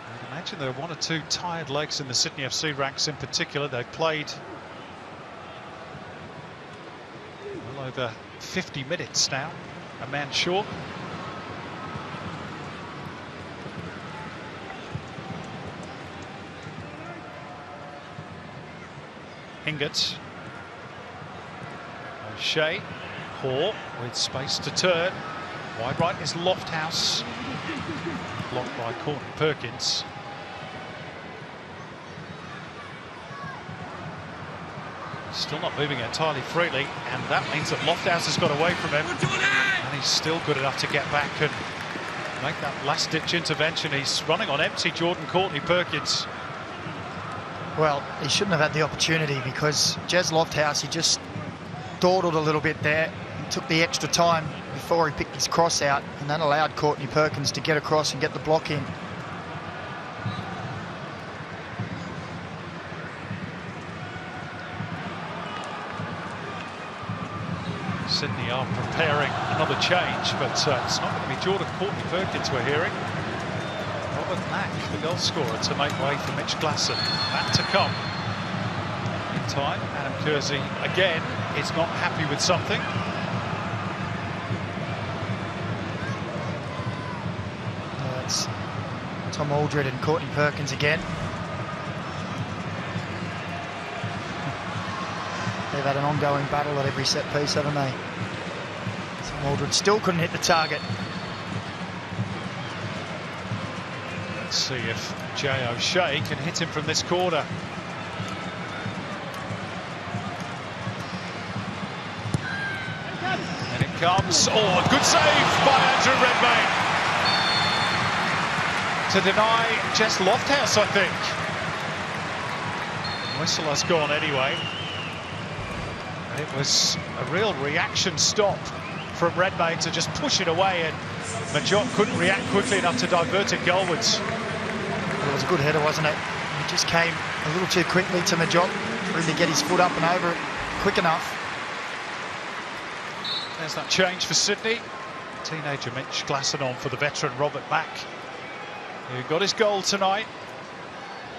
[SPEAKER 1] I'd imagine there are one or two tired legs in the Sydney FC ranks in particular. They've played well over 50 minutes now, a man short. Hingert, O'Shea, Hoare with space to turn. Wide right is Lofthouse, blocked by Courtney Perkins. Still not moving entirely freely, and that means that Lofthouse has got away from him, and he's still good enough to get back and make that last-ditch intervention. He's running on empty, Jordan Courtney Perkins.
[SPEAKER 2] Well, he shouldn't have had the opportunity, because Jez Lofthouse, he just dawdled a little bit there. He took the extra time before he picked his cross out, and that allowed Courtney Perkins to get across and get the block in.
[SPEAKER 1] Sydney are preparing another change, but it's not going to be Jordan Courtney Perkins we're hearing. Robert Mack, the goal scorer, to make way for Mitch Glasson. That to come. In time, Adam Kersey again is not happy with something.
[SPEAKER 2] It's Tom Aldred and Courtney Perkins again. They've had an ongoing battle at every set piece, haven't they? Tom Aldred still couldn't hit the target.
[SPEAKER 1] Let's see if Jay O'Shea can hit him from this corner. And it comes. Oh, a good save by Andrew Redmayne to deny Jess Lofthouse, I think. The whistle has gone anyway. It was a real reaction stop from Redmayne to just push it away, and Majok couldn't react quickly enough to divert it goalwards.
[SPEAKER 2] It was a good header, wasn't it? It just came a little too quickly to Majok for him to get his foot up and over it quick enough.
[SPEAKER 1] There's that change for Sydney. Teenager Mitch Glasson on for the veteran Robert Mack, who got his goal tonight.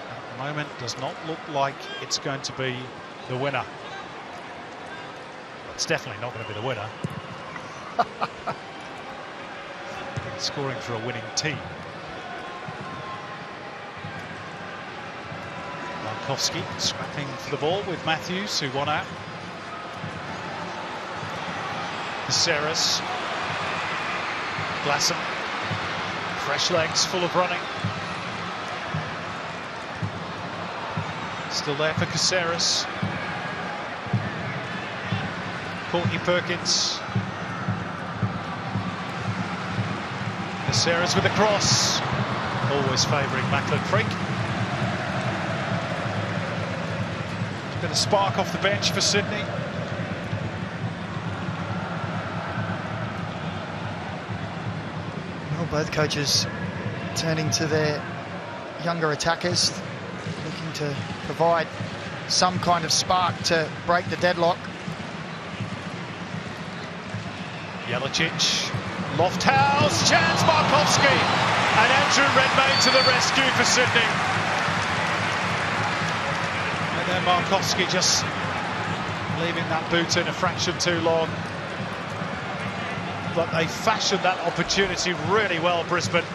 [SPEAKER 1] At the moment, does not look like it's going to be the winner. It's definitely not going to be the winner. Scoring for a winning team. Markowski scrapping for the ball with Matthews, who won out. Caceres. Glasson. Fresh legs, full of running. Still there for Caceres. Courtney Perkins. Caceres with a cross. Always favouring Macklin Freak. A bit of spark off the bench for Sydney.
[SPEAKER 2] Well, both coaches turning to their younger attackers, looking to provide some kind of spark to break the deadlock.
[SPEAKER 1] Jelicic, Lofthouse, chance, Markowski, and Andrew Redmayne to the rescue for Sydney. And then Markowski just leaving that boot in a fraction too long. But they fashioned that opportunity really well, Brisbane.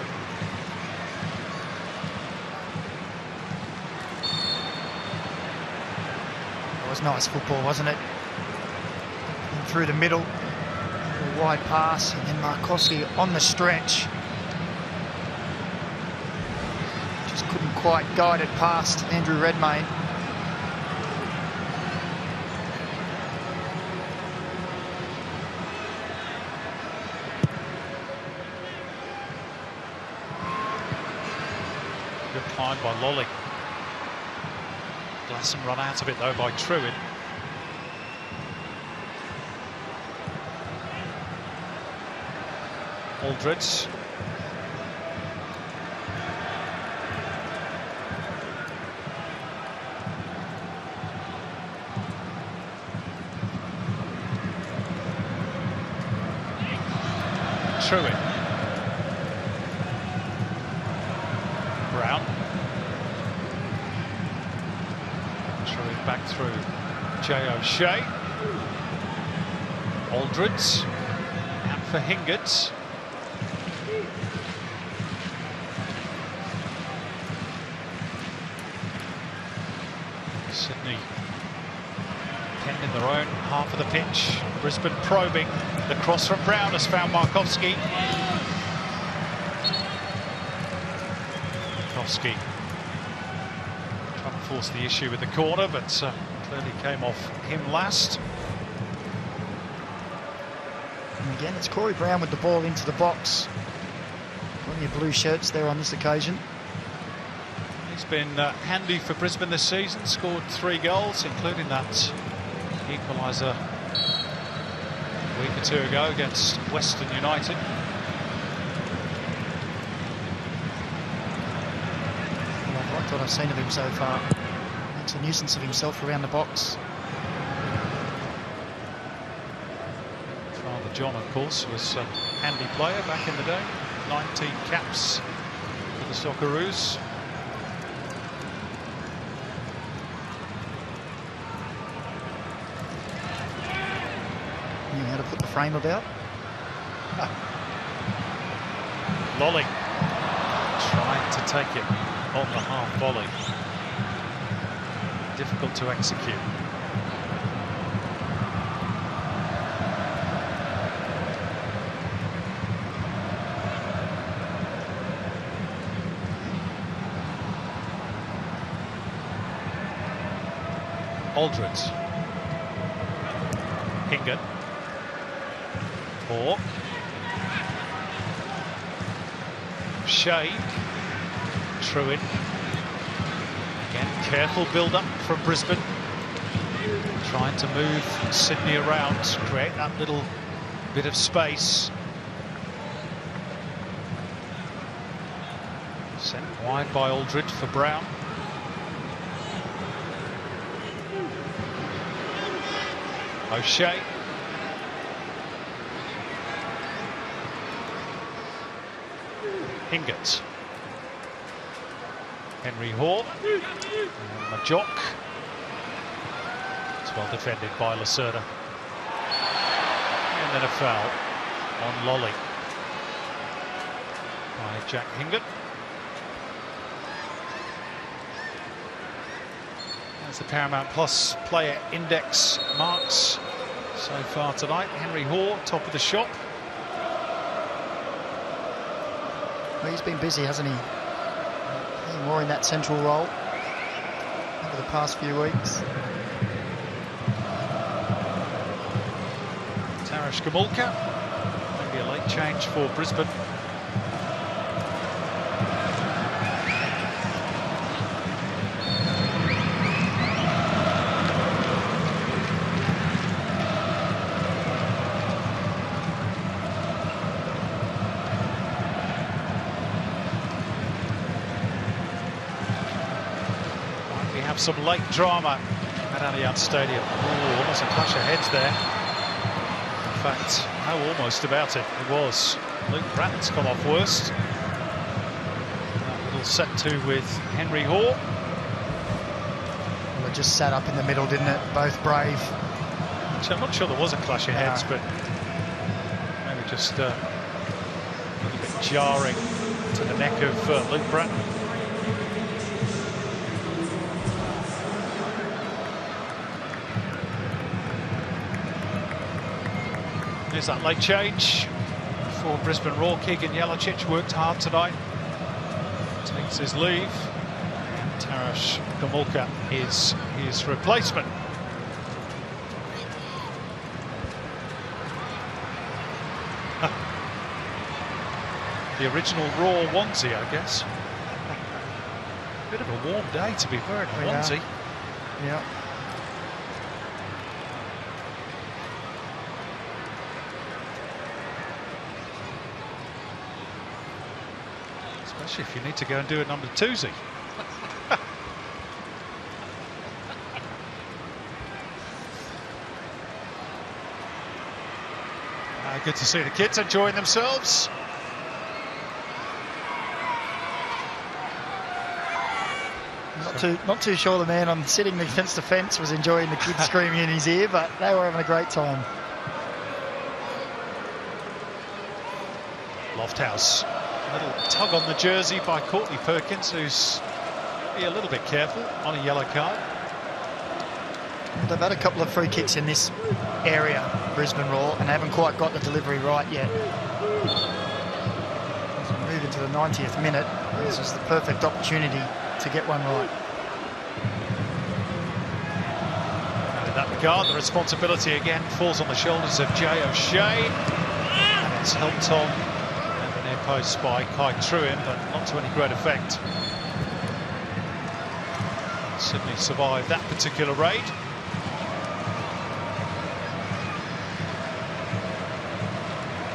[SPEAKER 2] It was nice football, wasn't it? And through the middle. Wide pass, and then Markowski on the stretch. Just couldn't quite guide it past Andrew Redmayne.
[SPEAKER 1] Good find by Lolly. Glasson run out of it though by Truin. Aldridge. Truitt. Brown. Truitt back through Jay O'Shea. Aldridge. And for Hingert. Sydney penned in their own half of the pitch. Brisbane probing. The cross from Brown has found Markowski. Markowski trying to force the issue with the corner, but clearly came off him last.
[SPEAKER 2] And again, it's Corey Brown with the ball into the box. Plenty of blue shirts there on this occasion.
[SPEAKER 1] He's been handy for Brisbane this season, scored 3 goals, including that equaliser a week or 2 ago against Western United.
[SPEAKER 2] Well, I've liked what I've seen of him so far. Makes a nuisance of himself around the box.
[SPEAKER 1] Father John, of course, was a handy player back in the day. 19 caps for the Socceroos.
[SPEAKER 2] Knew how to put the frame about.
[SPEAKER 1] Lolly trying to take it on the half volley. Difficult to execute. Aldridge. Hingert. Or Shea. Truitt. Again, careful build-up from Brisbane. Trying to move Sydney around, create that little bit of space. Sent wide by Aldridge for Brown. O'Shea. Hingert. Henry Hoare. And Majock. It's well defended by Lacerda. And then a foul on Lolly by Jack Hingert. That's the Paramount Plus player index marks so far tonight. Henry Hoare, top of the shop.
[SPEAKER 2] Well, he's been busy, hasn't he? Playing more in that central role over the past few weeks.
[SPEAKER 1] Tarash Gamulka, maybe a late change for Brisbane. Some late drama at Allianz Stadium. Ooh, almost a clash of heads there. In fact, no almost about it. It was. Luke Bratton's come off worst. That little set to with Henry Hoare.
[SPEAKER 2] Well, it just sat up in the middle, didn't it? Both brave.
[SPEAKER 1] Which I'm not sure there was a clash of heads, but maybe just a little bit jarring to the neck of Luke Bratton. There's that late change for Brisbane Roar. Keegan Jelicic worked hard tonight. Takes his leave. And Tarash Gamulka is his replacement. The original Raw onesie, I guess. Bit of a warm day to be wearing a onesie.
[SPEAKER 2] Yeah.
[SPEAKER 1] Especially if you need to go and do a number twosie. Good to see the kids enjoying themselves.
[SPEAKER 2] Not too sure the man on sitting against the fence was enjoying the kids screaming in his ear, but they were having a great time.
[SPEAKER 1] Lofthouse, a little tug on the jersey by Courtney Perkins, who's be a little bit careful on a yellow card.
[SPEAKER 2] They've had a couple of free kicks in this area, Brisbane Roar, and they haven't quite got the delivery right yet. As we move into the 90th minute, this is the perfect opportunity to get one right.
[SPEAKER 1] And in that regard, the responsibility again falls on the shoulders of Jay O'Shea. And it's helped on and the near post by Kai Truin, but not to any great effect. Sydney survived that particular raid.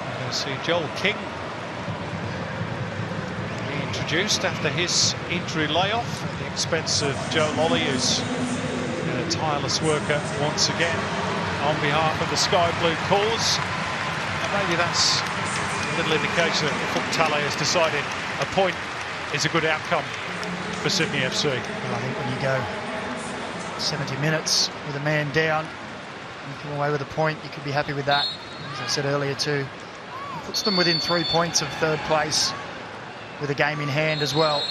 [SPEAKER 1] We're going to see Joel King introduced after his injury layoff at the expense of Joe Lolly, who's been a tireless worker once again on behalf of the Sky Blue cause. And maybe that's a little indication that the Tale has decided a point is a good outcome for Sydney FC.
[SPEAKER 2] Well, I think when you go 70 minutes with a man down, you come away with a point, you could be happy with that. As I said earlier too, it puts them within 3 points of third place, with a game in hand as well.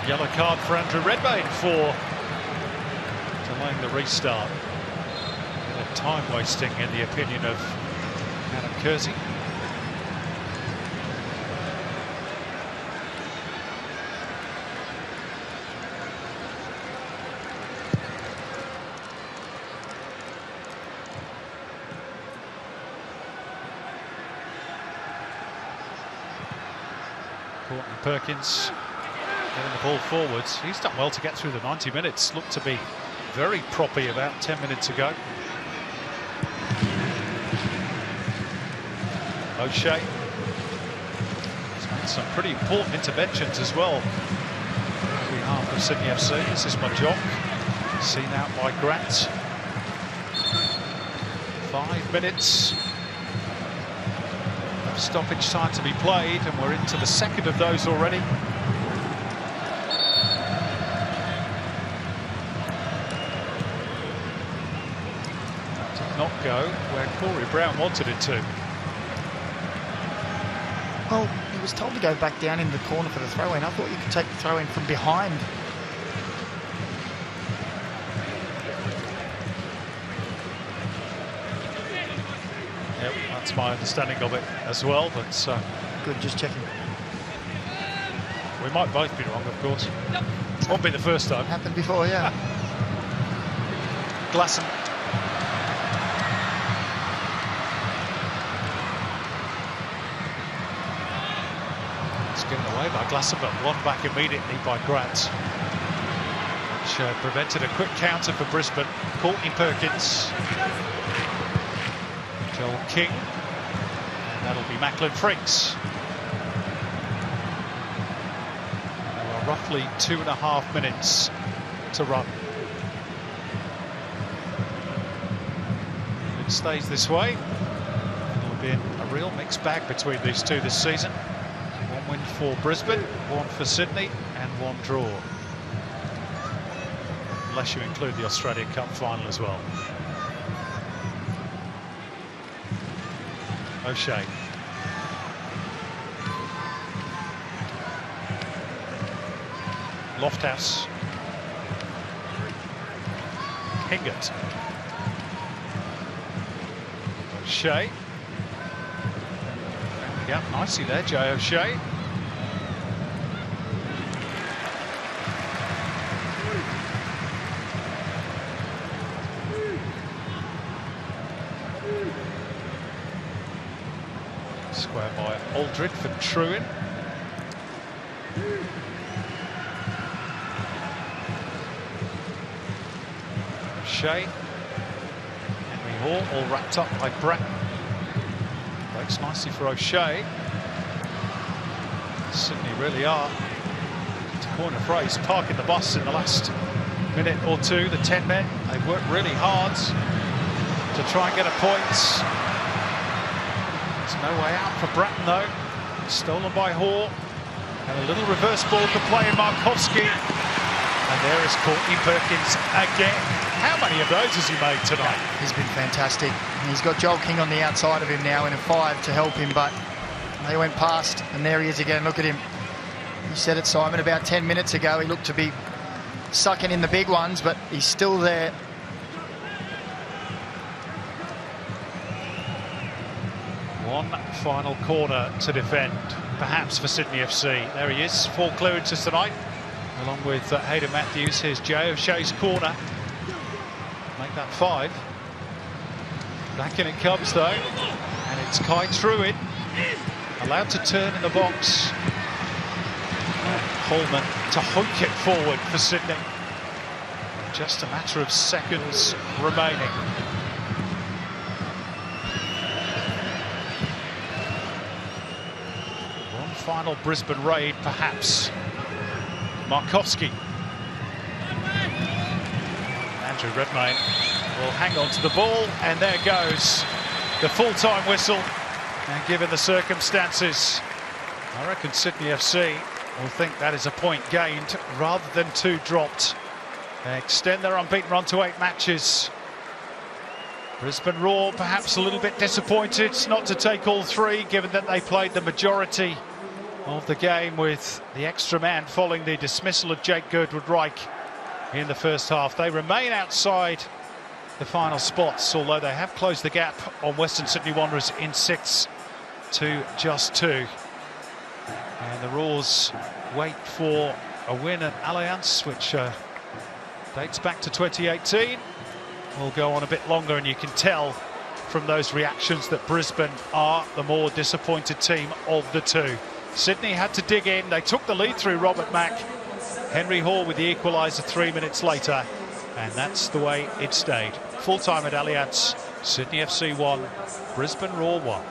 [SPEAKER 1] Yellow card for Andrew Redmayne for delaying the restart. Time wasting in the opinion of Adam Kersey. Courtney Perkins getting the ball forwards. He's done well to get through the 90 minutes. Looked to be very proppy about 10 minutes ago. O'Shea has made some pretty important interventions as well on behalf of Sydney FC. This is Majok, seen out by Grant. 5 minutes of stoppage time to be played, and we're into the second of those already. That did not go where Corey Brown wanted it to.
[SPEAKER 2] Well, he was told to go back down in the corner for the throw-in. I thought you could take the throw-in from behind.
[SPEAKER 1] Yep, that's my understanding of it as well, but
[SPEAKER 2] good, just checking.
[SPEAKER 1] We might both be wrong, of course. Won't be the first time.
[SPEAKER 2] Happened before, yeah.
[SPEAKER 1] Glasson. Given away by Glasson, but won back immediately by Grant, which prevented a quick counter for Brisbane. Courtney Perkins, Joel King, and that'll be Macklin Fricks. There are roughly 2.5 minutes to run. If it stays this way, it'll be a real mixed bag between these two this season. Win for Brisbane, one for Sydney, and one draw. Unless you include the Australian Cup final as well. O'Shea. Lofthouse. Hingert. O'Shea. Yeah, nicely there, Jay O'Shea. Square by Aldred for Truin. O'Shea. Henry Hall, all wrapped up by Brett. Breaks nicely for O'Shea. Sydney really are, to coin a phrase, parking the bus in the last minute or two. The 10 men, they've worked really hard to try and get a point. No way out for Bratton though. Stolen by Hoare. And a little reverse ball to play in Markowski. And there is Courtney Perkins again. How many of those has he made tonight?
[SPEAKER 2] He's been fantastic. He's got Joel King on the outside of him now in a 5 to help him, but they went past, and there he is again. Look at him. You said it, Simon, about 10 minutes ago. He looked to be sucking in the big ones, but he's still there.
[SPEAKER 1] One final corner to defend, perhaps for Sydney FC. There he is, 4 clearances tonight, along with Hayden Matthews. Here's Joe Shea's corner. Make that 5. Back in it comes though, and it's Kai Truitt, allowed to turn in the box. Holman to hook it forward for Sydney. Just a matter of seconds remaining. One final Brisbane raid, perhaps. Markowski. Andrew Redmayne will hang on to the ball, and there goes the full-time whistle. And given the circumstances, I reckon Sydney FC will think that is a point gained rather than 2 dropped. They extend their unbeaten run to 8 matches. Brisbane Roar perhaps a little bit disappointed not to take all 3, given that they played the majority of the game with the extra man following the dismissal of Jake Girdwood-Reich in the first half. They remain outside the final spots, although they have closed the gap on Western Sydney Wanderers in 6 to just 2. And the Roars wait for a win at Allianz, which dates back to 2018. Will go on a bit longer, and you can tell from those reactions that Brisbane are the more disappointed team of the 2. Sydney had to dig in. They took the lead through Robert Mack. Henry Hoare with the equaliser 3 minutes later, and that's the way it stayed. Full time at Allianz. Sydney FC 1, Brisbane Roar 1.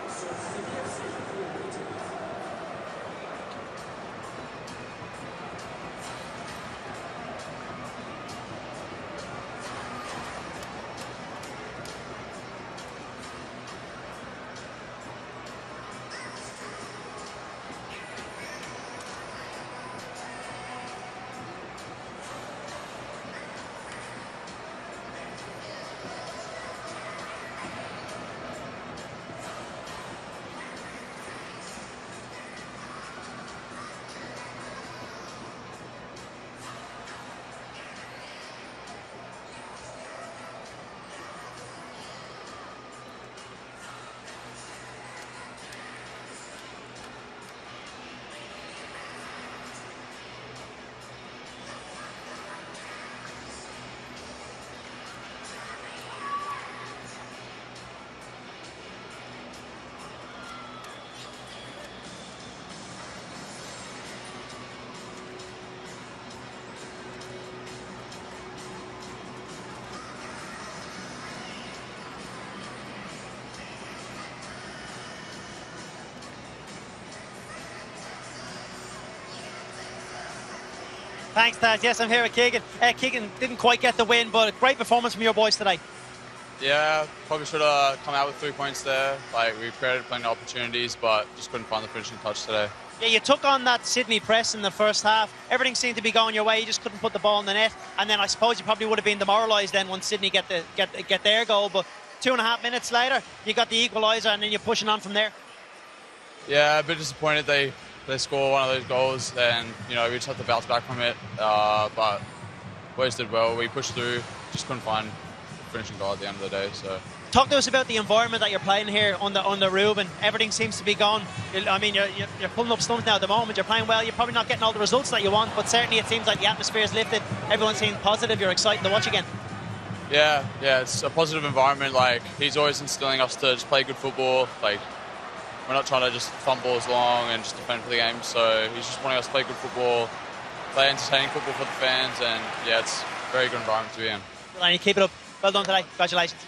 [SPEAKER 12] Thanks, Dad. Yes, I'm here with Keegan. Keegan didn't quite get the win, but a great performance from your boys today.
[SPEAKER 13] Yeah, probably should have come out with 3 points there. Like, we created plenty of opportunities, but just couldn't find the finishing touch today.
[SPEAKER 12] Yeah, you took on that Sydney press in the first half. Everything seemed to be going your way. You just couldn't put the ball in the net. And then I suppose you probably would have been demoralised then once Sydney get their goal. But 2.5 minutes later, you got the equaliser, and then you're pushing on from there.
[SPEAKER 13] Yeah, a bit disappointed they score one of those goals, and we just have to bounce back from it. But boys did well. We pushed through, just couldn't find the finishing goal at the end of the day. So
[SPEAKER 12] talk to us about the environment that you're playing here on the Reuben. Everything seems to be gone. I mean, you're pulling up stumps now at the moment. You're playing well. You're probably not getting all the results that you want, but certainly it seems like the atmosphere is lifted. Everyone seems positive. You're excited to watch again.
[SPEAKER 13] Yeah, it's a positive environment. Like, he's always instilling us to just play good football. Like, we're not trying to just thumb balls along and just defend for the game. So he's just wanting us to play good football, play entertaining football for the fans, and yeah, it's a very good environment to be in.
[SPEAKER 12] Well, you keep it up. Well done today. Congratulations.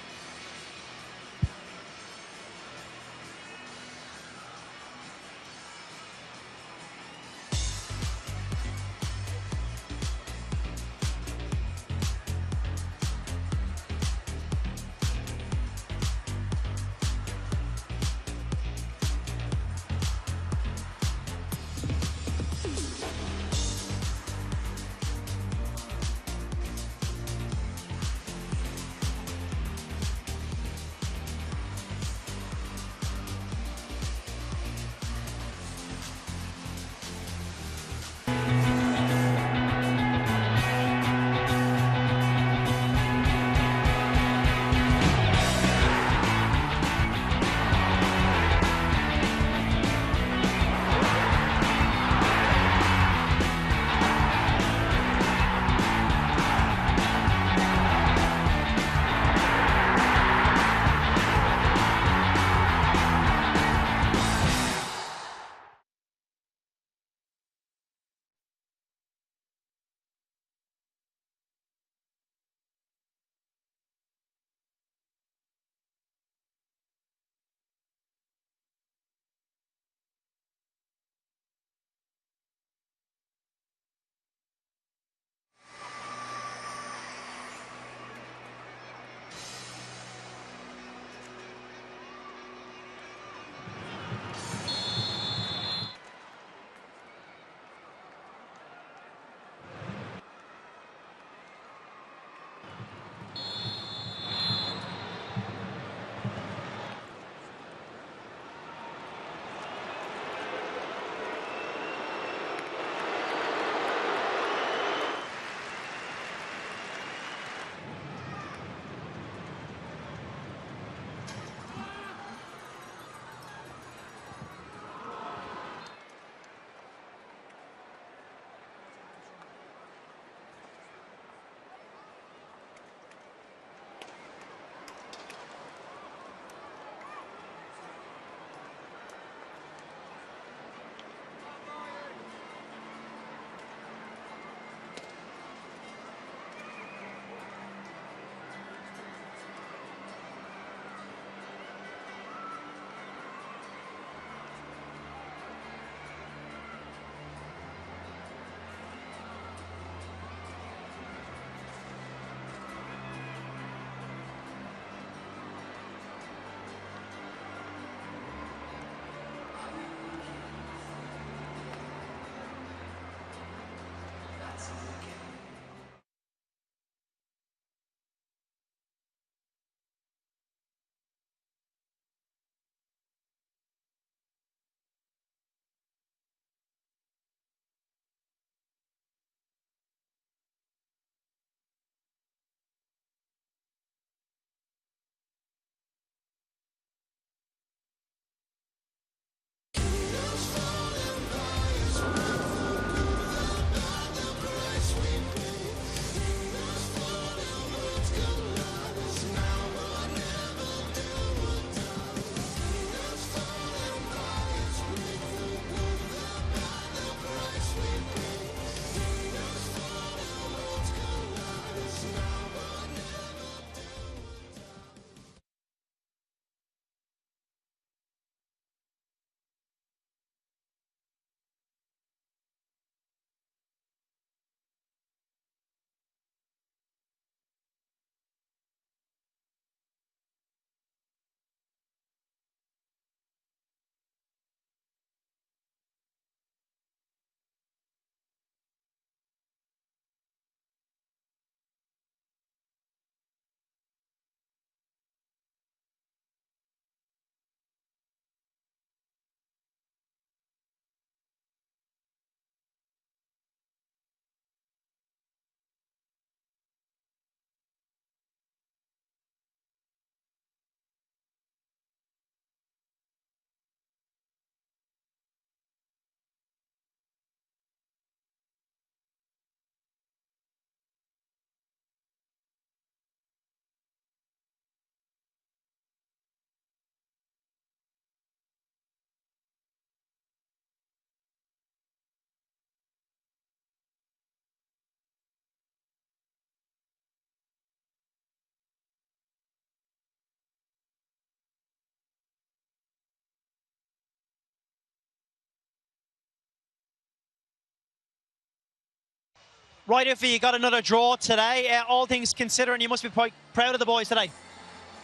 [SPEAKER 12] Right, Iffy, you got another draw today. All things considering, you must be quite proud of the boys today.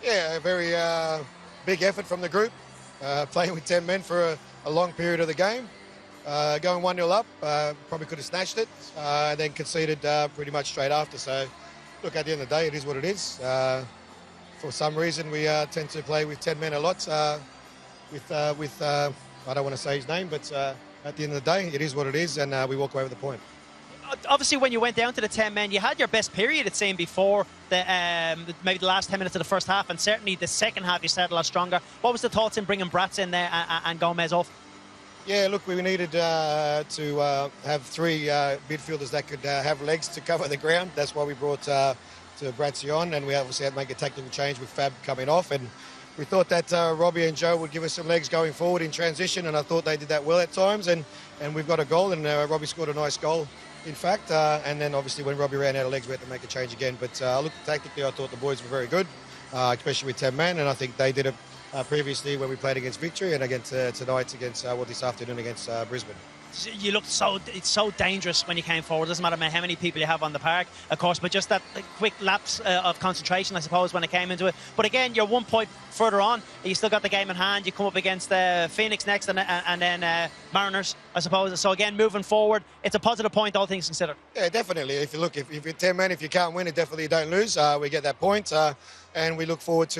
[SPEAKER 14] Yeah, a very big effort from the group, playing with 10 men for a long period of the game. Going 1-0 up, probably could have snatched it, and then conceded pretty much straight after. So, look, at the end of the day, it is what it is. For some reason, we tend to play with 10 men a lot with I don't want to say his name, but at the end of the day, it is what it is, and we walk away with the point.
[SPEAKER 12] Obviously, when you went down to the 10 men, you had your best period, it seemed, before maybe the last 10 minutes of the first half, and certainly the second half you started a lot stronger. What was the thoughts in bringing Bratz in there and Gomez off?
[SPEAKER 14] Yeah, look, we needed to have three midfielders that could have legs to cover the ground. That's why we brought to Bratzy on, and we obviously had to make a tactical change with Fab coming off. And we thought that Robbie and Joe would give us some legs going forward in transition, and I thought they did that well at times. And we've got a goal, and Robbie scored a nice goal, in fact. And then obviously when Robbie ran out of legs, we had to make a change again. But look, tactically, I thought the boys were very good, especially with 10 men, and I think they did it previously when we played against Victory, and against tonight against this afternoon against Brisbane.
[SPEAKER 3] You looked it's so dangerous when you came forward. It doesn't matter how many people you have on the park, of course, but just that quick lapse of concentration, I suppose, when it came into it. But again, you're 1 point further on. You still got the game in hand. You come up against Phoenix next, and then Mariners, I suppose. So again, moving forward, it's a positive point, all things considered.
[SPEAKER 14] Yeah, definitely. If you're 10 men, if you can't win it, definitely you don't lose. We get that point, and we look forward to